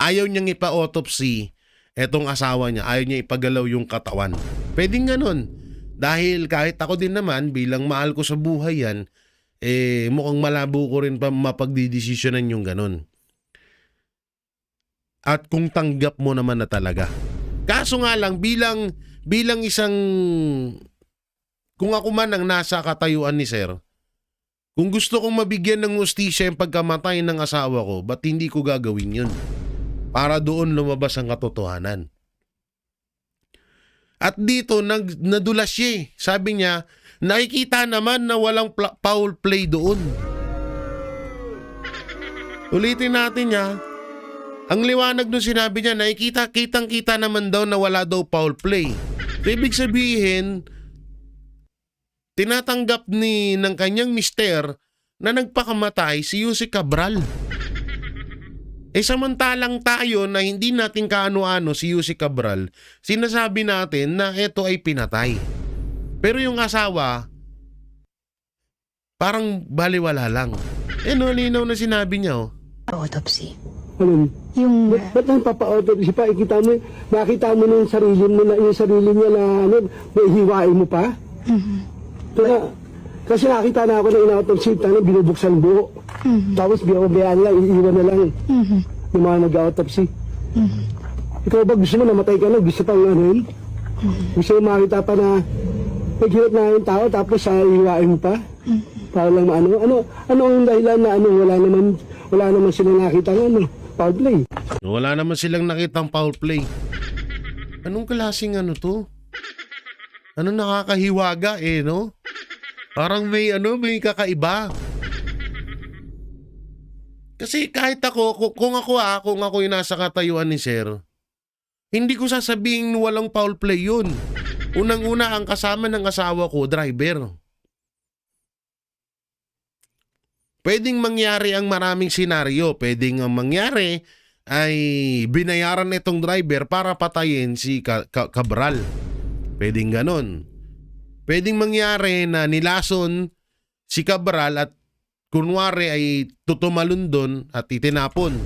ayaw niyang ipa-autopsy etong asawa niya, ayaw niya ipagalaw yung katawan. Pwedeng ganun. Dahil kahit ako din naman, bilang mahal ko sa buhay yan, mukhang malabo ko rin pa mapagdidesisyonan yung ganun. At kung tanggap mo naman na talaga. Kaso nga lang, bilang isang, kung ako man ang nasa katayuan ni Sir, kung gusto kong mabigyan ng hustisya yung pagkamatay ng asawa ko, ba't hindi ko gagawin yun? Para doon lumabas ang katotohanan. At dito, nadulas siya eh. Sabi niya, nakikita naman na walang foul play doon. Ulitin natin niya. Ang liwanag nung sinabi niya, kitang-kita naman daw na wala daw foul play. So, ibig sabihin, tinatanggap ng kanyang mister na nagpakamatay si Yusek Cabral. Samantalang tayo na hindi natin kaano-ano si Yusek Cabral, sinasabi natin na ito ay pinatay. Pero yung asawa, parang baliwala lang. Linaw na sinabi niya, Autopsy. Ano? Yung Ba't nang papa-autopsy pa? Nakita mo na yung sarili niya na may hiwain mo pa? Kaya, kasi nakita na ako na in-autopsy, binubuksan buo. Tapos biyayaan lang, iiwan na lang yung mga nag-autopsy. Ikaw ba gusto mo namatay ka na? Gusto pang yun? Gusto mo makita pa na naghirap na yung tao tapos iiwain mo pa? Para lang ano ang dahilan na wala naman silang nakita ng foul play. wala naman silang nakitang foul play. Anong klaseng to? Ano nakakahiwaga no? Parang may kakaiba. Kasi kahit ako, kung ako yung nasa katayuan ni Sir, hindi ko sasabihin walang foul play yun. Unang-una, ang kasama ng asawa ko, driver. Pwedeng mangyari ang maraming senaryo. Pwedeng ang mangyari ay binayaran itong driver para patayin si Cabral. Pwedeng ganon. Pwedeng mangyari na nilason si Cabral at kunwari ay tutumalon doon at itinapon.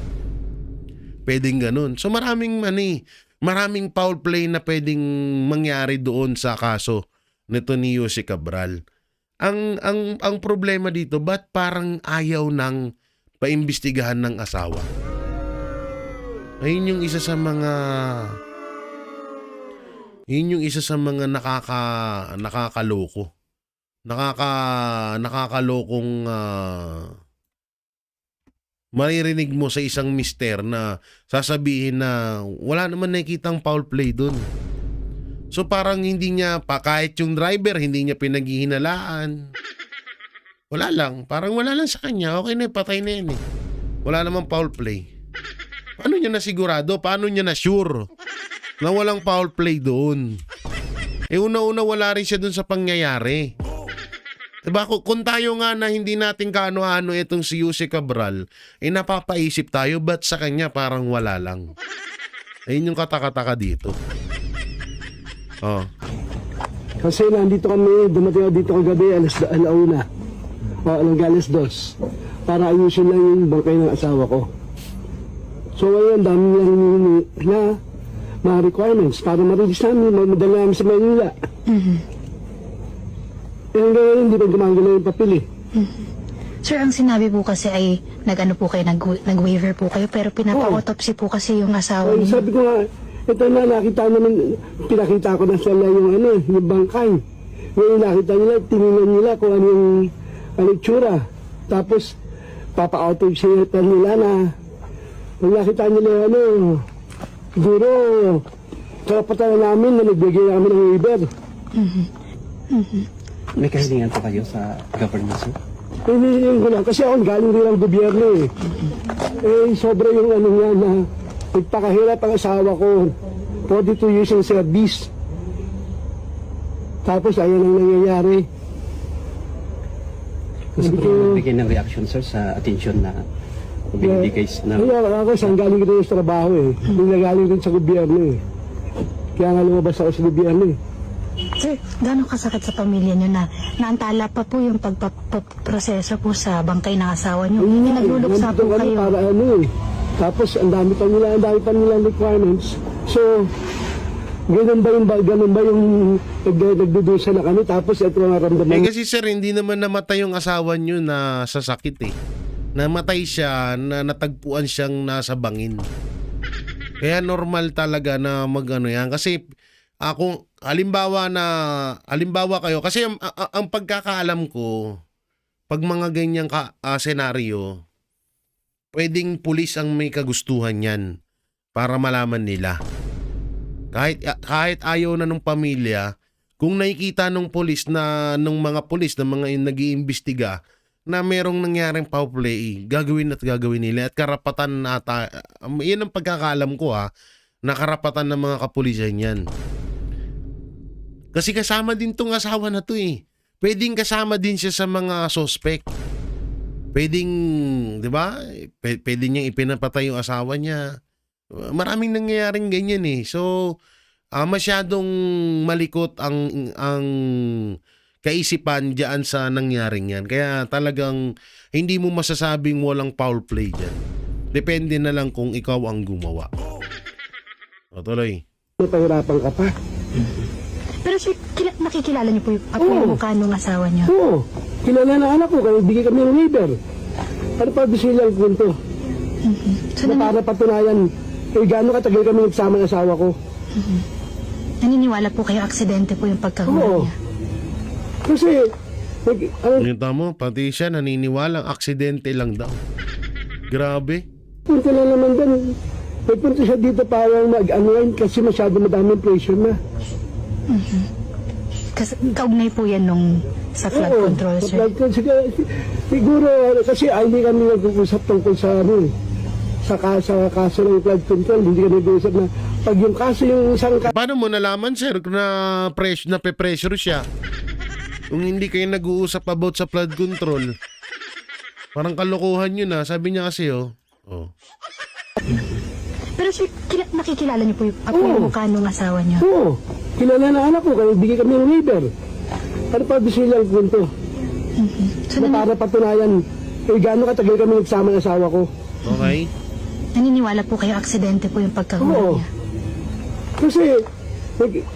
Pwedeng ganun. So maraming foul play na pwedeng mangyari doon sa kaso nito ni Yusek Cabral. Ang problema dito, ba't parang ayaw nang paimbestigahan ng asawa? Ayun yung isa sa mga nakakaloko. Nakakalokong maririnig mo sa isang mister na sasabihin na wala naman nakikitang foul play dun. So parang hindi niya kahit yung driver hindi niya pinaghihinalaan. Wala lang, parang wala lang sa kanya. Okay na, patay na yan eh. Wala namang foul play. Paano niya nasigurado? Paano niya na sure na walang foul play doon? Una-una wala rin siya dun sa pangyayari. Diba, kung tayo nga na hindi natin kaano-ano itong si Yusek Cabral, napapaisip tayo, ba't sa kanya parang wala lang? Ayun yung katakataka dito. Kasi nandito kami, dumating ako dito kagabi, alauna. Alas 2. Para ayusin lang yung bangkay ng asawa ko. So ngayon, dami lang na mga requirements para ma-release namin, madala namin sa Manila. Ngayon, hindi pa gumagalaw yung papel eh. Sir, ang sinabi po kasi ay nag-waiver po kayo pero pinapa-autopsy po kasi yung asawa Ay, niyo. sabi ko nga, ito na pinakita ko na sila yung bangkay. Ngayon nakita nila, tinignan nila kung ano yung itsura. Tapos, papa-autopsy nila na kung nakita nila siguro, karapatan namin na nagbigay namin ng waiver. May kahilingan po kayo sa government, sir? Hinihingi ko lang, kasi ako galing rin ang gobyerno eh. Sobra yung niya na nagpakahirap ang asawa ko. 42 years in service. Tapos ayan ang nangyayari. Gusto ko rin magbigay ng reaction, sir, sa attention na binibigay na... Kaya ako, saan galing ko rin sa trabaho eh. Hindi galing rin sa gobyerno eh. Kaya nga lumabas ako sa gobyerno eh. Sir, gano'ng kasakit sa pamilya niyo na naantala pa po yung pagpaproseso po sa bangkay ng asawa niyo? Nagluluksa Nandito po kami kayo. para ano eh. Tapos ang dami pa nilang requirements. So, ganun ba yung nagdudusa na kami tapos ito ang naramdaman. Kasi sir, hindi naman namatay yung asawa nyo na sa sakit eh. Namatay siya na natagpuan siyang nasa bangin. Kaya normal talaga na magano yan. Kasi kung halimbawa kayo, kasi ang pagkakaalam ko, pag mga ganyang senaryo, pwedeng pulis ang may kagustuhan yan para malaman nila. Kahit ayaw na ng pamilya, kung nakikita nung mga pulis na mga nag-iimbestiga na merong nangyaring foul play, gagawin nila at karapatan nata. Yan ang pagkakaalam ko na karapatan ng mga kapulisan yan. Kasi kasama din tong asawa na to eh. Pwedeng kasama din siya sa mga suspect. Pwedeng, di ba? Pwede niyang ipinapatay yung asawa niya. Maraming nangyayaring ganyan eh. So, masyadong malikot ang kaisipan diyan sa nangyaring yan. Kaya talagang hindi mo masasabing walang foul play dyan. Depende na lang kung ikaw ang gumawa. O tuloy. Pahirapan ka pa. Pero sir, nakikilala niyo po yung mukha ng asawa niyo? Oo. Kilala na anak ko, kaya bigay kami ng waiver. Ano pa gusto nilang kwento? So, Na para patunayan, gaano katagal kami nagsama ng asawa ko. naniniwala po kayo aksidente po yung pagkahuli Oo. niya? Kasi, Yung tamo, pati siya naniniwalang aksidente lang daw. Grabe. punta na naman doon. Nagpunta siya dito para mag-unwind kasi masyado madaming pressure na. Kasi kaugnay po yan nung sa flood Oo, control, sa sir. flood control. Siguro, kasi hindi kami nag-uusap tungkol sa sa kaso ng flood control. Hindi kami nag-uusap na pag yung kaso yung isang Paano mo nalaman, sir, na nape-pressure siya? Kung hindi kayo nag-uusap about sa flood control, parang kalokohan yun Sabi niya kasi Oh. Pero sir, nakikilala niyo po yung mukha ng asawa niyo? Oo. Kilala na anak ko, kaya bigay kami ng waiver. Ano pa gusto nilang kwento? So, Na para patunayan, gaano katagal kami nagsama ng asawa ko. Okay? naniniwala po kayo aksidente po yung pagkahuli Oo. niya? Kasi,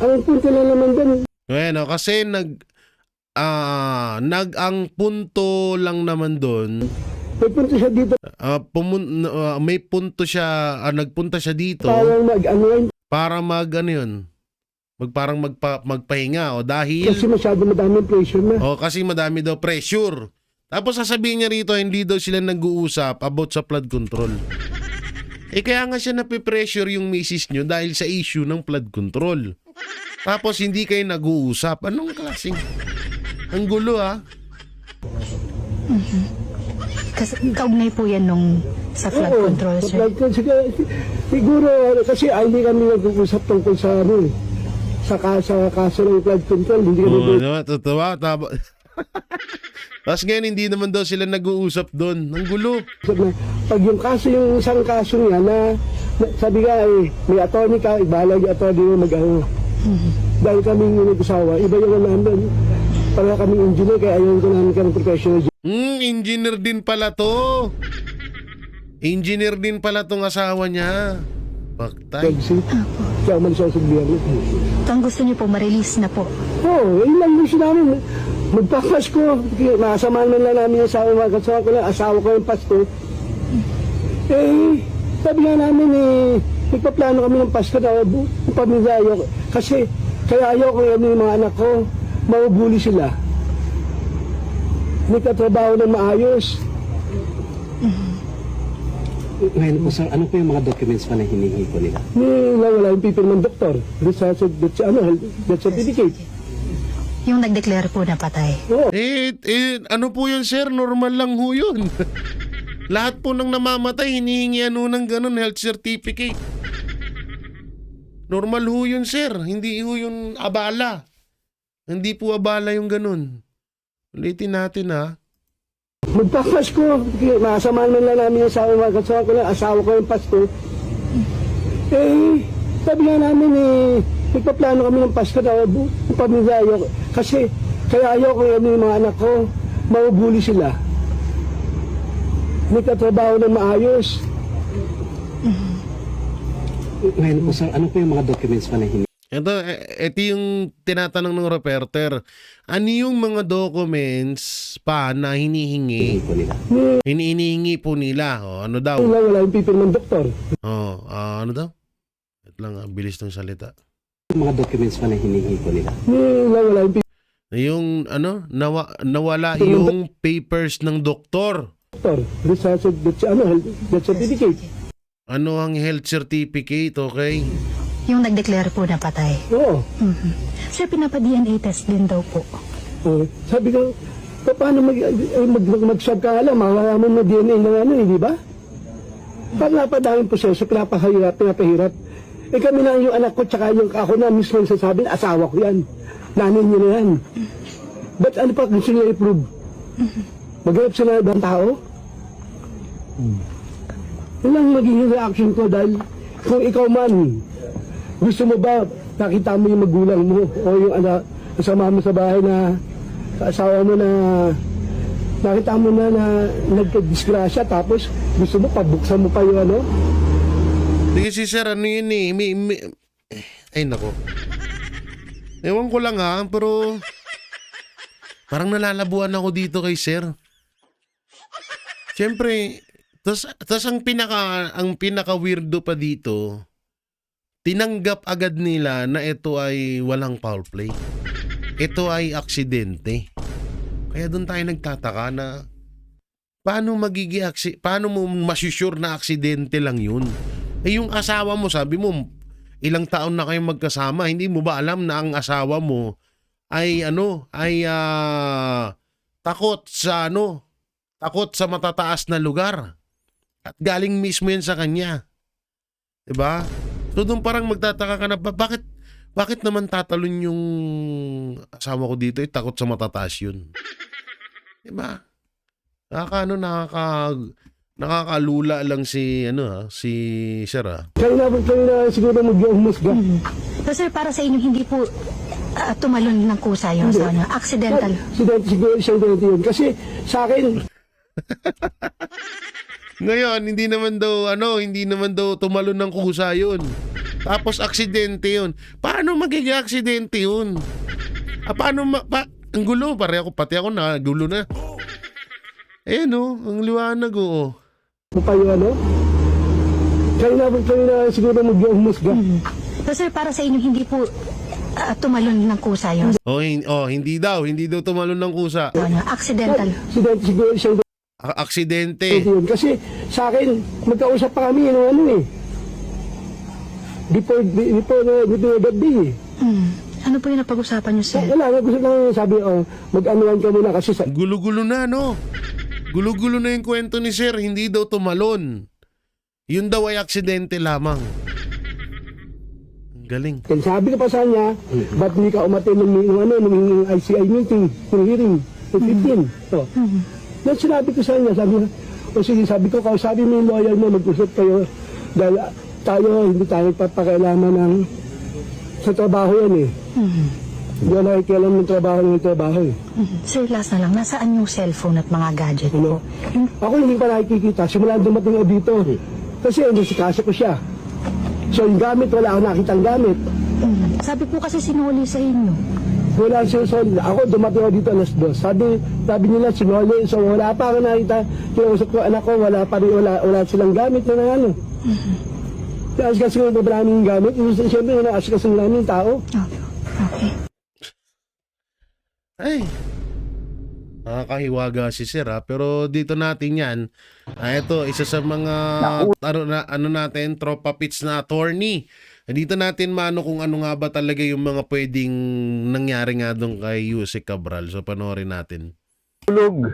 ang punto na naman doon, Bueno, kasi ang punto lang naman doon, nagpunta siya dito may punto siya, nagpunta siya dito para mag-unwind para magpahinga dahil kasi masyado madaming pressure na. kasi madami daw pressure. Tapos sasabihin niya rito hindi daw sila nag-uusap about sa flood control. Kaya nga siya nape-pressure yung misis nyo dahil sa issue ng flood control. Tapos hindi kayo nag-uusap. Anong klaseng? Ang gulo Kasi kaugnay po yan nung sa flood control, sa sir. flood control. Siguro, kasi hindi kami nag-uusap tungkol sa sa kaso ng flood control. Hindi kami Totoo. Tapos ngayon hindi naman daw sila nag-uusap doon. Ang gulo. na pag yung kaso, yung isang kaso niya na sabi nga may attorney ka, ibahala yung attorney mo mag-ano. Dahil kaming nag-usawa, iba yung namin. Para kaming engineer, kaya ayaw ko namin kami professional. Engineer din pala to. Engineer din pala tong asawa niya. Baktay. Exit. Kaya umalis ako sa gobyerno. So, ang gusto niyo po, ma-release na po. Oo, yun lang yung namin. Magpapasko. Nakasamahan man lang namin yung asawa ko lang. Asawa ko yung Pasko. Sabi nga namin nagpaplano kami ng Pasko na yung pamilya ayaw. Kasi, kaya ayaw ko yung mga anak ko. Mabubuli sila. Nagtatrabaho ng maayos. Ngayon po, sir, ano po yung mga documents pa na hinihingi ko nila? Wala yung paper ng doktor. Death certificate. Yung nag-declare po na patay. Oo. Ano po yun, sir? Normal lang ho yun. Lahat po ng namamatay, hinihingi ng ganun, health certificate. Normal ho yun, sir. Hindi ho yun abala. Hindi po abala yung ganun. Ulitin natin Magpapasko, masama man lang namin yung asawa ko yung Pasko. Sabi nga namin nagpaplano kami ng Pasko na yung pamilya. Kasi kaya ayoko yung mga anak ko, mauubuli sila. May katrabaho na maayos. Ngayon po sir, ano po yung mga documents pa na hinihingi Ito yung tinatanong ng reporter. Ano yung mga documents pa na hinihingi? po nila? Hinihingi po nila. O, ano daw? Wala yung pipil ng doktor. Ano daw? Wait lang, bilis ng salita. Yung mga documents pa na hinihingi po nila? Wala yung pipil Yung nawala yung papers ng doktor. ng doktor. Death certificate. Ano ang health certificate, okay? Yung nag-declare po na patay. Oo. Sir, pinapa-DNA test din daw po. Sabi ko, paano mag-swab ka alam, makakaman mo DNA ng di ba? Pag napadaming proseso, pinapahirap. Kami na yung anak ko, tsaka yung ako na mismo yung sasabi, asawa ko yan. Nanay niyo na yan. Ba't ano pa gusto niya i-prove? Maghanap sila ng ibang tao? Yun lang magiging reaction ko dahil kung ikaw man, gusto mo ba nakita mo yung magulang mo o yung anak, kasama mo sa bahay na asawa mo na nakita mo na nagka-disgrasya tapos gusto mo pabuksan mo pa yung ano? Hindi si sir, ano yun ay nako. Ewan ko lang ha, pero parang nalalabuan ako dito kay sir. Siyempre, tas ang pinaka-weirdo pa dito, tinanggap agad nila na ito ay walang foul play. Ito ay aksidente. Kaya doon tayo nagtataka na paano mo masusure na aksidente lang yun? Yung asawa mo, sabi mo, ilang taon na kayong magkasama, hindi mo ba alam na ang asawa mo ay takot sa matataas na lugar. At galing mismo yan sa kanya. 'Di ba? So doon parang magtataka ka na bakit naman tatalon yung asawa ko dito, takot sa matataas yun. 'Di ba? Nakakalula lang si Sir. Kayo na siguro mag-umusga. So sir, para sa inyo, hindi po tumalon ng kusa yung asawa niyo. Accidental. Siguro siyang ganito yun. Kasi sa akin, Ngayon, hindi naman daw tumalon ng kusa yun. Tapos aksidente yun. Paano magiging aksidente yun? Ang gulo, pati ako na, gulo na. Ang liwanag pa yung ano? Kayo na siguro mag-umusga. So sir, para sa inyo, hindi po tumalon ng kusa yung hindi daw tumalon ng kusa. asawa niyo. Accidental. Siguro siyang Aksidente. yun. Kasi sa akin, magkausap pa kami before that day. Ano po yung napag-usapan niyo, sir? Wala, gusto lang sabi, mag-anuan ka muna kasi sa... Gulo-gulo na, no? Gulo-gulo na yung kwento ni Sir. Hindi daw tumalon. Yun daw ay aksidente lamang. Ang galing. Sabi ko pa sa kanya, ba't hindi ka umatin ng ICI meeting, ng hearing, ng 15. Then sinabi ko sa kanya, sabi ko, sabi mo yung lawyer mo, mag-usap kayo, dahil hindi tayo papakailaman sa trabaho yan Hindi ko nakikialam ng trabaho Sir, last na lang, nasaan yung cellphone at mga gadget po? Ako hindi pa nakikita, simula dumating ako dito. Kasi nasikasa ko siya. So yung gamit, wala ako nakitang gamit. Sabi po kasi sinuli sa inyo. Wala siya solid. Ako dumating ako dito alas 2. Sabi nila sinuli. So wala pa ako nakita. Kinausap ko anak ko, wala silang gamit na ano. Kasi ko maraming gamit. Siyempre naaskas ng namin tao. Okay. Ay, nakakahiwaga si Sir pero dito natin yan. Ito, isa sa mga natin, tropa pits na attorney. Dito natin kung ano nga ba talaga yung mga pwedeng nangyari nga doon kay Yusek Cabral. So panoorin natin. Hulog,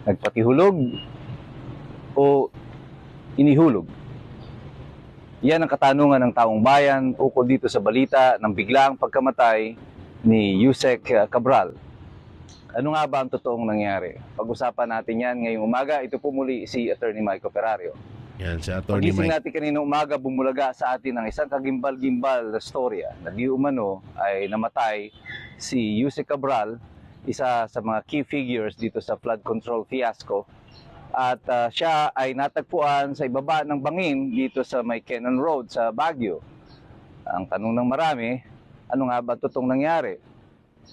nagpatihulog o inihulog? Yan ang katanungan ng taong bayan ukol dito sa balita ng biglaang pagkamatay ni Yusek Cabral. Ano nga ba ang totoong nangyari? Pag-usapan natin yan ngayong umaga. Ito po muli si Attorney Mike Operario. Yan, si Atty. Pagising Mike. natin kaninang umaga, bumulaga sa atin ang isang kagimbal-gimbal na storya na di umano ay namatay si Yusek Cabral, isa sa mga key figures dito sa flood control fiasco. At siya ay natagpuan sa ibaba ng bangin dito sa may Cannon Road sa Baguio. Ang tanong ng marami, ano nga ba totoong nangyari?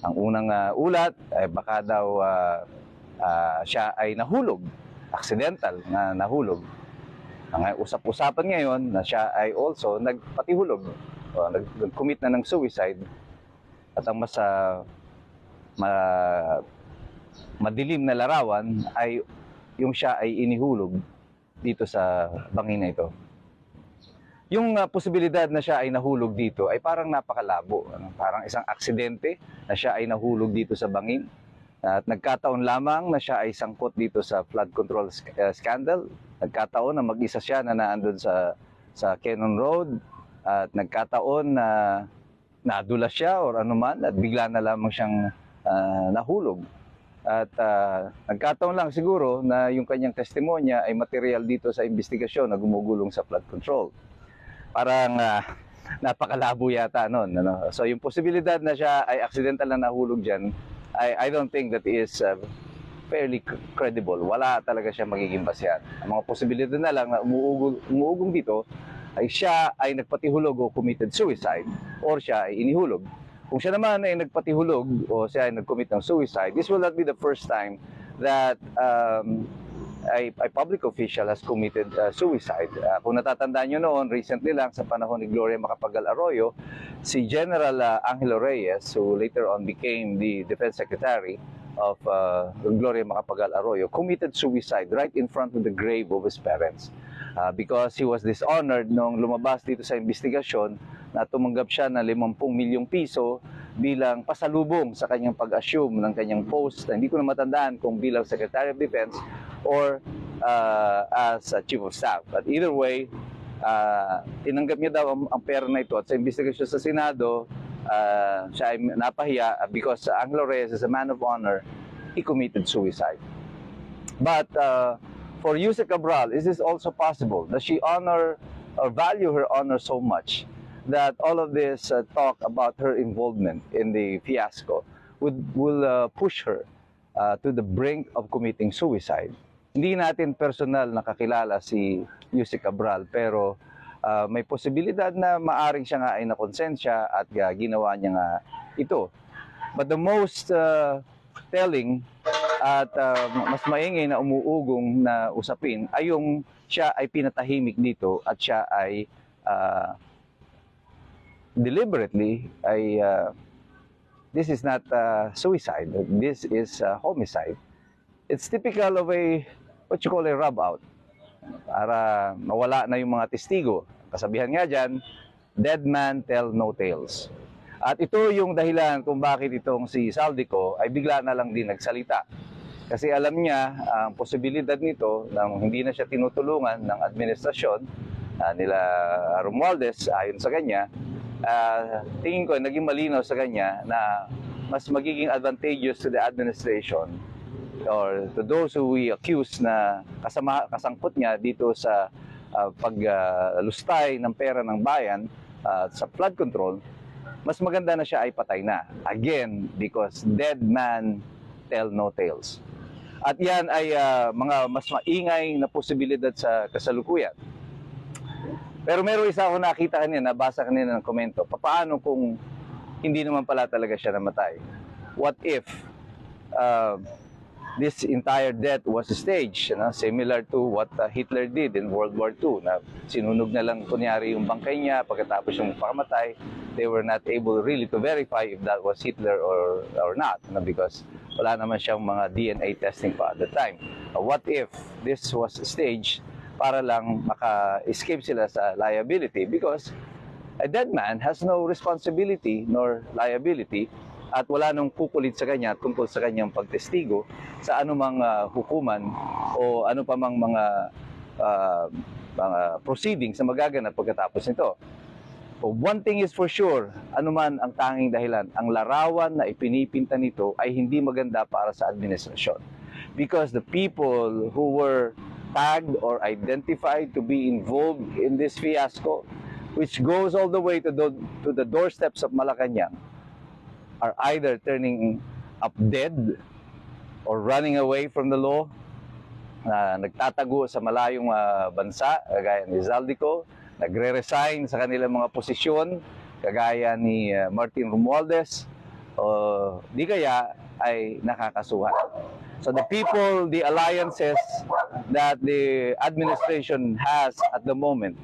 Ang unang ulat ay baka daw siya ay nahulog, accidental na nahulog. Ang usap-usapan ngayon na siya ay also nagpatihulog o nag-commit na ng suicide. At ang mas madilim na larawan ay yung siya ay inihulog dito sa bangin na ito. Yung posibilidad na siya ay nahulog dito ay parang napakalabo. Parang isang aksidente na siya ay nahulog dito sa bangin. At nagkataon lamang na siya ay sangkot dito sa flood control scandal. Nagkataon na mag-isa siya na naandun sa Cannon Road. At nagkataon na nadulas siya or anuman at bigla na lamang siyang nahulog. At nagkataon lang siguro na yung kanyang testimonya ay material dito sa investigasyon na gumugulong sa flood control. Parang napakalabo yata nun. Ano? So yung posibilidad na siya ay accidental na nahulog dyan, I don't think that is fairly credible. Wala talaga siya magiging basehan. Ang mga posibilidad na lang na umuugong dito ay siya ay nagpatihulog o committed suicide or siya ay inihulog. Kung siya naman ay nagpatihulog o siya ay nag-commit ng suicide, this will not be the first time that a public official has committed suicide. Kung natatandaan nyo noon, recently lang sa panahon ni Gloria Macapagal Arroyo, si General Angelo Reyes, who later on became the Defense Secretary of Gloria Macapagal Arroyo, committed suicide right in front of the grave of his parents. Because he was dishonored nung lumabas dito sa investigasyon na tumanggap siya ng 50 milyong piso bilang pasalubong sa kanyang pag-assume ng kanyang post. Hindi ko na matandaan kung bilang Secretary of Defense or as Chief of Staff. But either way, tinanggap niya daw ang pera na ito at sa investigasyon sa Senado, siya ay napahiya because Angelo Reyes is a man of honor, he committed suicide. But for Yusek Cabral, is this also possible? Does she honor or value her honor so much that all of this talk about her involvement in the fiasco will push her to the brink of committing suicide? Hindi natin personal nakakilala si Yusek Cabral, pero may posibilidad na maaring siya nga ay nakonsensya at ginawa niya nga ito. But the most telling at mas maingay na umuugong na usapin ay yung siya ay pinatahimik dito at siya ay deliberately ay this is not suicide, this is homicide. It's typical of a what you call a rub out para mawala na yung mga testigo. Kasabihan nga dyan, dead man tell no tales. At ito yung dahilan kung bakit itong si Saldico ay bigla na lang din nagsalita. Kasi alam niya ang posibilidad nito na hindi na siya tinutulungan ng administrasyon nila Romualdez ayon sa kanya. Tingin ko naging malinaw sa kanya na mas magiging advantageous to the administration or to those who we accuse na kasangkot niya dito sa paglustay ng pera ng bayan sa flood control, mas maganda na siya ay patay na. Again, because dead man tell no tales. At yan ay mga mas maingay na posibilidad sa kasalukuyan. Pero meron isa ako nakita kanina, nabasa kanina ng komento, paano kung hindi naman pala talaga siya namatay? What if this entire death was staged, similar to what Hitler did in World War II, na sinunog na lang kunyari yung bangkay niya, pagkatapos yung pakamatay, they were not able really to verify if that was Hitler or not, because wala naman siyang mga DNA testing pa at the time. What if this was staged para lang maka-escape sila sa liability? Because a dead man has no responsibility nor liability at wala nang kukulit sa kanya tungkol sa kanyang pagtestigo sa anumang hukuman o ano pa mang mga proceedings na magaganap pagkatapos nito. So one thing is for sure, anuman ang tanging dahilan, ang larawan na ipinipinta nito ay hindi maganda para sa administrasyon. Because the people who were tagged or identified to be involved in this fiasco, which goes all the way to the doorsteps of Malacanang, are either turning up dead or running away from the law, nagtatago sa malayong bansa, kagaya ni Zaldico, nagre-resign sa kanilang mga posisyon, kagaya ni Martin Romualdez, o di kaya ay nakakasuhan. So the people, the alliances that the administration has at the moment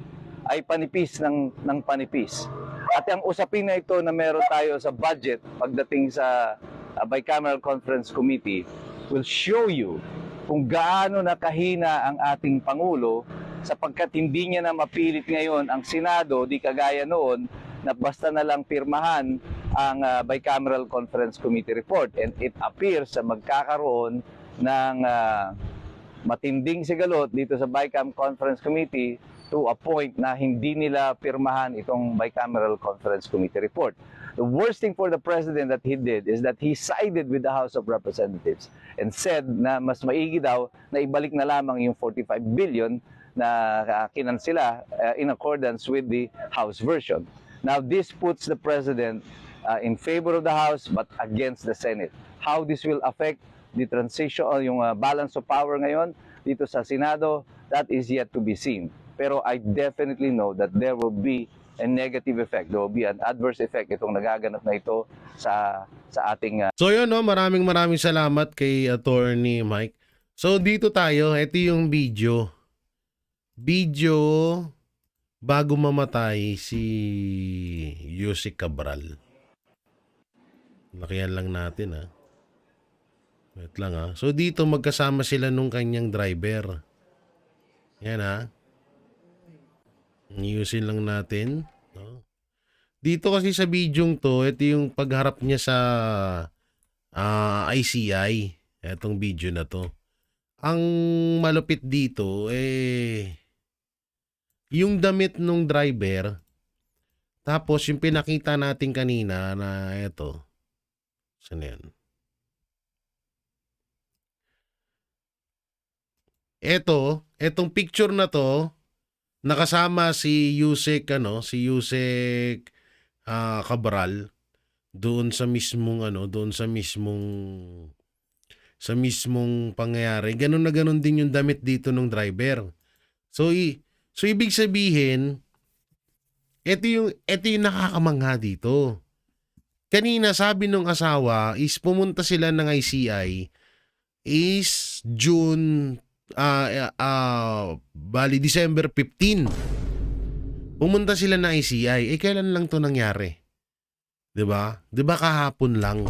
ay panipis ng panipis. At ang usapin na ito na meron tayo sa budget pagdating sa Bicameral Conference Committee will show you kung gaano nakahina ang ating Pangulo sapagkat hindi niya na mapilit ngayon ang Senado, di kagaya noon, na basta na lang pirmahan ang Bicameral Conference Committee report. And it appears na magkakaroon ng matinding sigalot dito sa Bicam Conference Committee to a point na hindi nila pirmahan itong Bicameral Conference Committee report. The worst thing for the President that he did is that he sided with the House of Representatives and said na mas maigi daw na ibalik na lamang yung 45 billion na kinansila in accordance with the House version. Now, this puts the President in favor of the House but against the Senate. How this will affect the transition o yung balance of power ngayon dito sa Senado, that is yet to be seen. Pero I definitely know that there will be a negative effect. There will be an adverse effect itong nagaganap na ito sa ating So yun, no, maraming salamat kay Attorney Mike. So dito tayo, ito yung video bago mamatay si Yusek Cabral. Lakihan lang natin, ha. Wait lang, ha. So dito magkasama sila nung kanyang driver. Yan, ha. Ayusin lang natin, no? Dito kasi sa bidyong to, ito yung pagharap niya sa ICI. Itong video na to. Ang malupit dito, yung damit nung driver, tapos yung pinakita natin kanina na ito. Saan yan? Etong picture na to, nakasama si Yusek Cabral doon sa mismong pangyayari. Ganun na ganun din yung damit dito ng driver. So ibig sabihin, ito yung nakakamangha dito. Kanina sabi nung asawa is pumunta sila ng ICI is June December 15. Pumunta sila na ICI. Kailan lang to nangyari? 'Di ba? 'Di ba kahapon lang?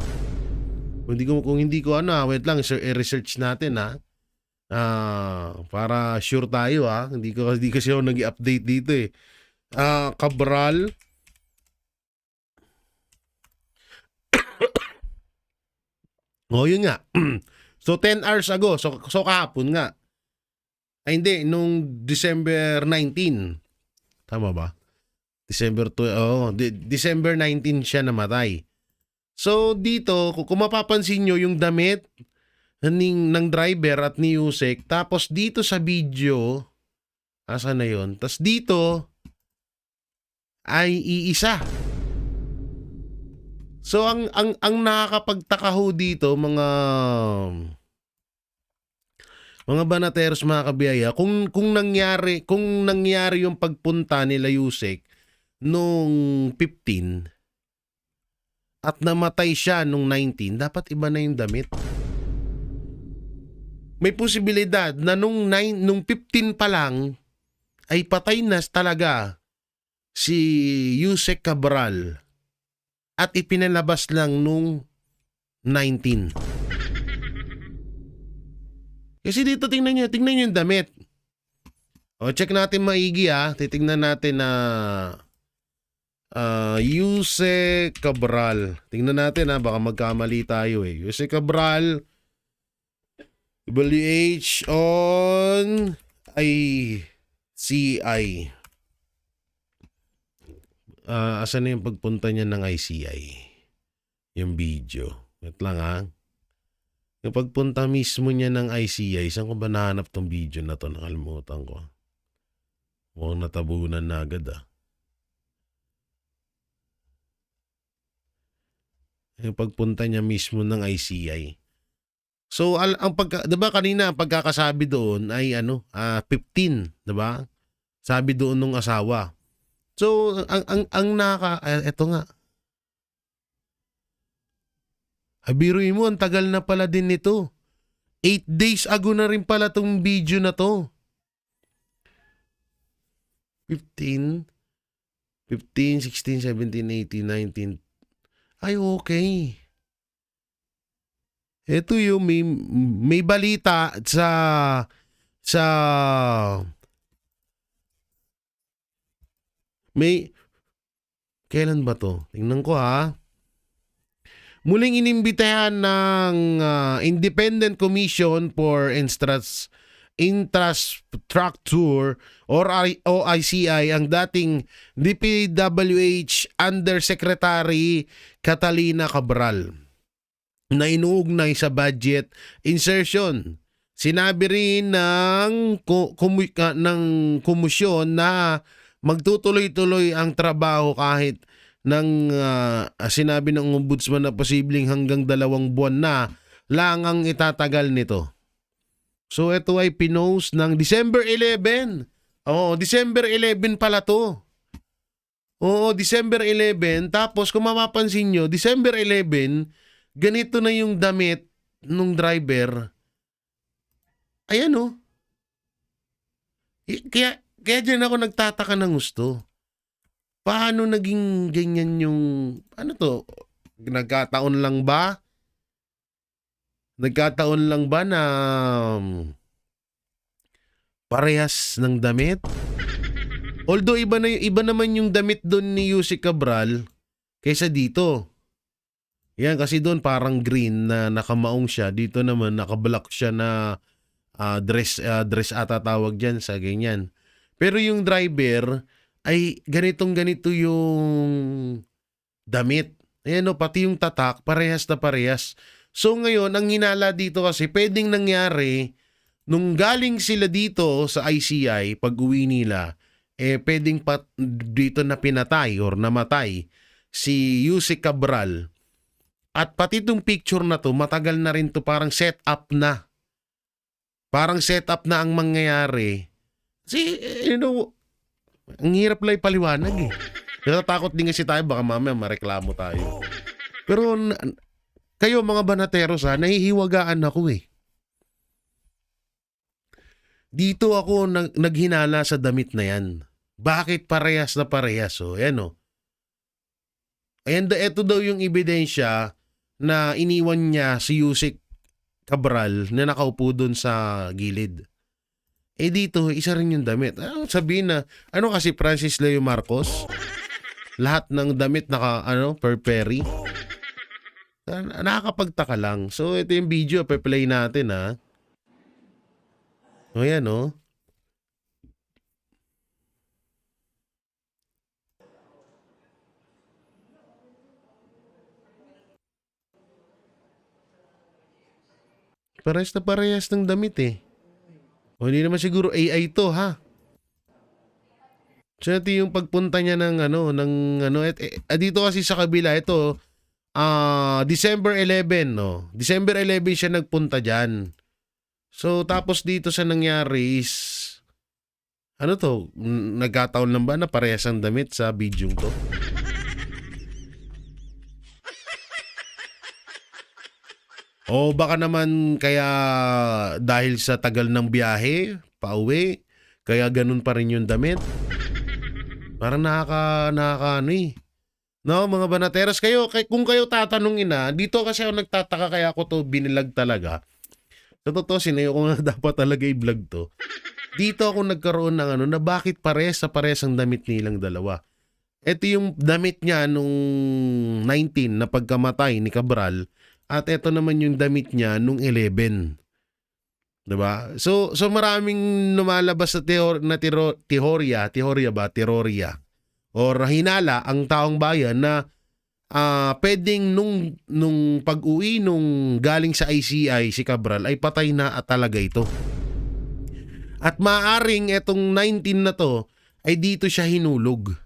Kung hindi ko wait lang, research natin, ha. Para sure tayo, ha. Hindi kasi ako nag-update dito, eh. Cabral. Yun nga. So 10 hours ago, so kahapon nga. Ay hindi, nung December 19. Tama ba? December 19 siya namatay. So dito, kung mapapansin nyo yung damit ng driver at ni Yusek, tapos dito sa video, asa na yun? Tapos dito ay iisa. So ang nakakapagtaka ho dito, mga banateros, mga kabiyaya, kung nangyari yung pagpunta nila Yusek nung 15 at namatay siya nung 19, dapat iba na yung damit. May posibilidad na nung 15 pa lang ay patay na talaga si Yusek Cabral at ipinalabas lang nung 19. Kasi dito tingnan nyo yung damit. Check natin maigi, ha. Titingnan natin na Yusek Cabral. Tingnan natin, ha. Baka magkamali tayo, eh. Yusek Cabral WH on ICI. asan na yung pagpunta niya ng ICI? Yung video. Wait lang ha. Yung pagpunta mismo niya ng ICI, saan ko ba nahanap tong video na to? Nakalimutan ko. Mukhang natabunan na agad ah. Yung pagpunta niya mismo ng ICI. So, diba kanina, ang pagkakasabi doon ay 15, diba? Sabi doon nung asawa. So, eto nga. Biruin mo, ang tagal na pala din nito. 8 days ago na rin pala tong video na to. 15, 16, 17, 18, 19. Ay, okay. Ito yung may balita sa kailan ba to? Tingnan ko ha. Muling inimbitahan ng Independent Commission for Infrastructure or OICI ang dating DPWH Undersecretary Catalina Cabral na inuugnay sa budget insertion. Sinabi rin ng komisyon na magtutuloy-tuloy ang trabaho kahit ng sinabi ng ombudsman na posibleng hanggang 2 buwan na lang ang itatagal nito. So ito ay pinost ng December 11. Oo, December 11 pala to. Oo, December 11. Tapos kung mapapansin nyo, December 11, ganito na yung damit nung driver. Ayan oh. Kaya dyan ako nagtataka ng gusto. Paano naging ganyan yung, nagkataon lang ba? Nagkataon lang ba na parehas ng damit? Although iba naman yung damit doon ni Yusek Cabral kaysa dito. Yan, kasi doon parang green na nakamaong siya. Dito naman nakablock siya na dress ata tawag dyan sa ganyan. Pero yung driver ay ganito yung damit. Ayan o, pati yung tatak, parehas na parehas. So ngayon, ang hinala dito kasi pwedeng nangyari, nung galing sila dito sa ICI, pag uwi nila, pwedeng dito na pinatay or namatay si Yusek Cabral. At pati itong picture na to, matagal na rin to, parang set up na. Parang set up na ang mangyayari. Kasi, ang hirap lang ipaliwanag eh. Natatakot din kasi tayo, baka mamaya mareklamo tayo. Pero kayo mga banateros nahihiwagaan ako eh. Dito ako naghinala sa damit na yan. Bakit parehas na parehas? So, ayan o. Ayan, ito daw yung ebidensya na iniwan niya si Yusek Cabral na nakaupo doon sa gilid. Dito, isa rin yung damit. Sabihin na, kasi Francis Leo Marcos? Lahat ng damit per peri? Nakakapagtaka lang. So, ito yung video, pe-play natin ha. O yan o. Parehas na parehas ng damit eh. O hindi naman siguro AI to ha. So ito yung pagpunta niya dito kasi sa kabila ito December 11 no. December 11 siya nagpunta diyan. So tapos dito sa nangyari is nagkataon lang ba na parehas ang damit sa video to? O baka naman kaya dahil sa tagal ng biyahe, pauwi, kaya ganun pa rin yung damit. Parang nakaka No, mga banateras, kung kayo tatanungin dito kasi ako nagtataka kaya ako to binilag talaga. Sa totoo, sinayo ko nga dapat talaga i-vlog to. Dito ako nagkaroon ng na bakit pares ang damit nilang dalawa. Ito yung damit niya nung 19 na pagkamatay ni Cabral. At ito naman yung damit niya nung 11. Diba? So maraming lumalabas sa teorya or hinala ang taong bayan na pwedeng nung pag-uwi nung galing sa ICI si Cabral ay patay na at talaga ito. At maaring etong 19 na to ay dito siya hinulog.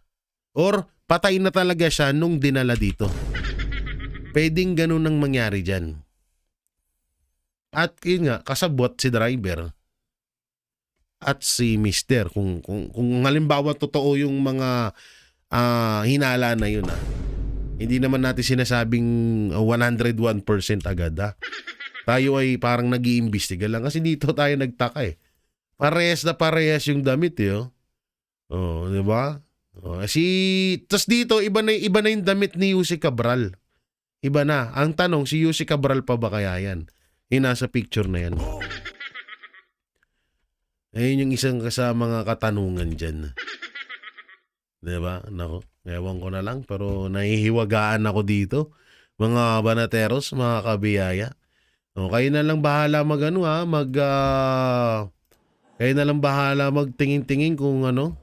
Or patay na talaga siya nung dinala dito. Pwedeng ganun ang mangyari dyan. At yun nga, kasabot si driver at si mister. Kung halimbawa totoo yung mga hinala na yun. Hindi naman natin sinasabing 101% agad. Tayo ay parang nag-iimbestiga lang. Kasi dito tayo nagtaka eh. Parehas na parehas yung damit eh. Oh, di ba? Tas dito, iba na yung damit ni Yusek Cabral. Iba na. Ang tanong, si Yusek Cabral pa ba kaya yan? Yung nasa picture na yan. Ayun yung isang kasama mga katanungan dyan. Diba? Nako, ewan ko na lang. Pero nahihiwagaan ako dito. Mga banateros, mga kabiyaya. O, kayo na lang bahala kayo na lang bahala magtingin-tingin kung ano.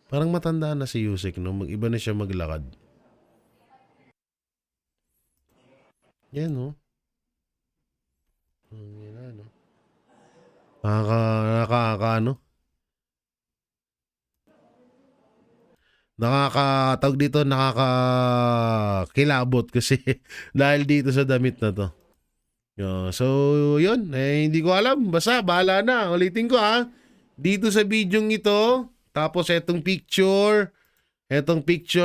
Parang matanda na si Yusek, no? Mag-iba na siya maglakad. Yan, no? Yan, no? Nakakatawag dito, nakakakilabot kasi dahil dito sa damit na to. So, yun. Hindi ko alam. Basta, bahala na. Ulitin ko dito sa bidyong ito, tapos etong picture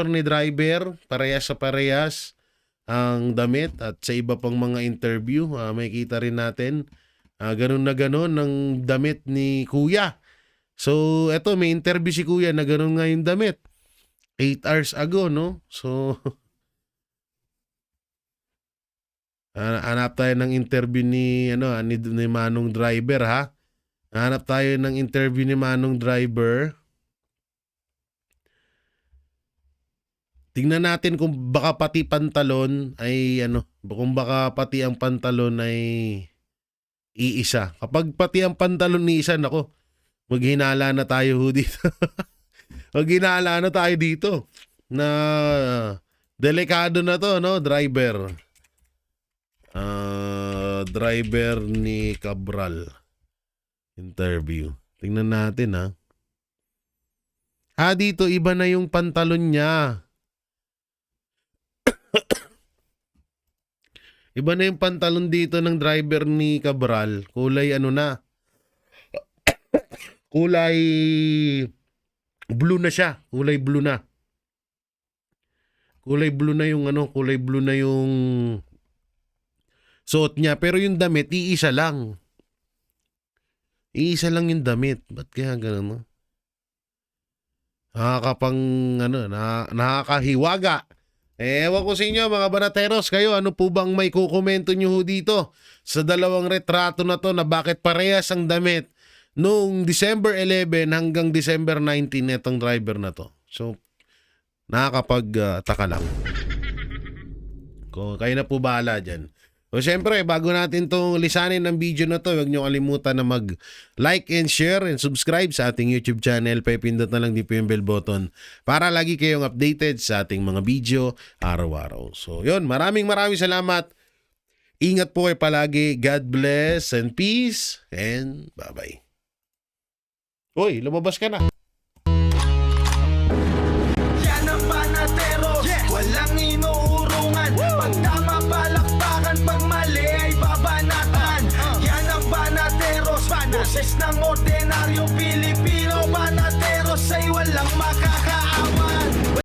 ni driver, parehas sa parehas ang damit at sa iba pang mga interview, may kita rin natin ganun na ganun ng damit ni Kuya. So, eto may interview si Kuya na ganun nga yung damit. 8 hours ago, no? So, hanap tayo ng interview ni Manong Driver, ha? Hanap tayo ng interview ni Manong Driver. Tingnan natin kung baka pati pantalon ay kung baka pati ang pantalon ay iisa. Kapag pati ang pantalon ni isa, nako, maghinala na tayo dito. Maghinala na tayo dito. Na delikado na to, no, driver. Driver ni Cabral. Interview. Tingnan natin, dito iba na yung pantalon niya. Iba na yung pantalon dito ng driver ni Cabral. Kulay kulay blue na siya. Kulay blue na. Kulay blue na yung suot niya. Pero yung damit, iisa lang. Iisa lang yung damit. Ba't kaya ganun, no? Nakakahiwaga. Ewan ko sa inyo mga banateros, kayo ano po bang may kukomento nyo dito sa dalawang retrato na to na bakit parehas ang damit noong December 11 hanggang December 19 netong driver na to. So, nakakapagtaka lang. Kayo na po bahala dyan. So, syempre, bago natin itong lisanin ng video na to, huwag nyo kalimutan na mag-like and share and subscribe sa ating YouTube channel. Pipindot na lang din po yung bell button para lagi kayong updated sa ating mga video araw-araw. So, yun. Maraming salamat. Ingat po kayo palagi. God bless and peace and bye-bye. Uy, lumabas ka na. Yan ang Banateros, walang inuurungan. Pag tama palakpakan, pag mali ay babanatan. Yan ang Banateros, boses ng ordinaryong Pilipino.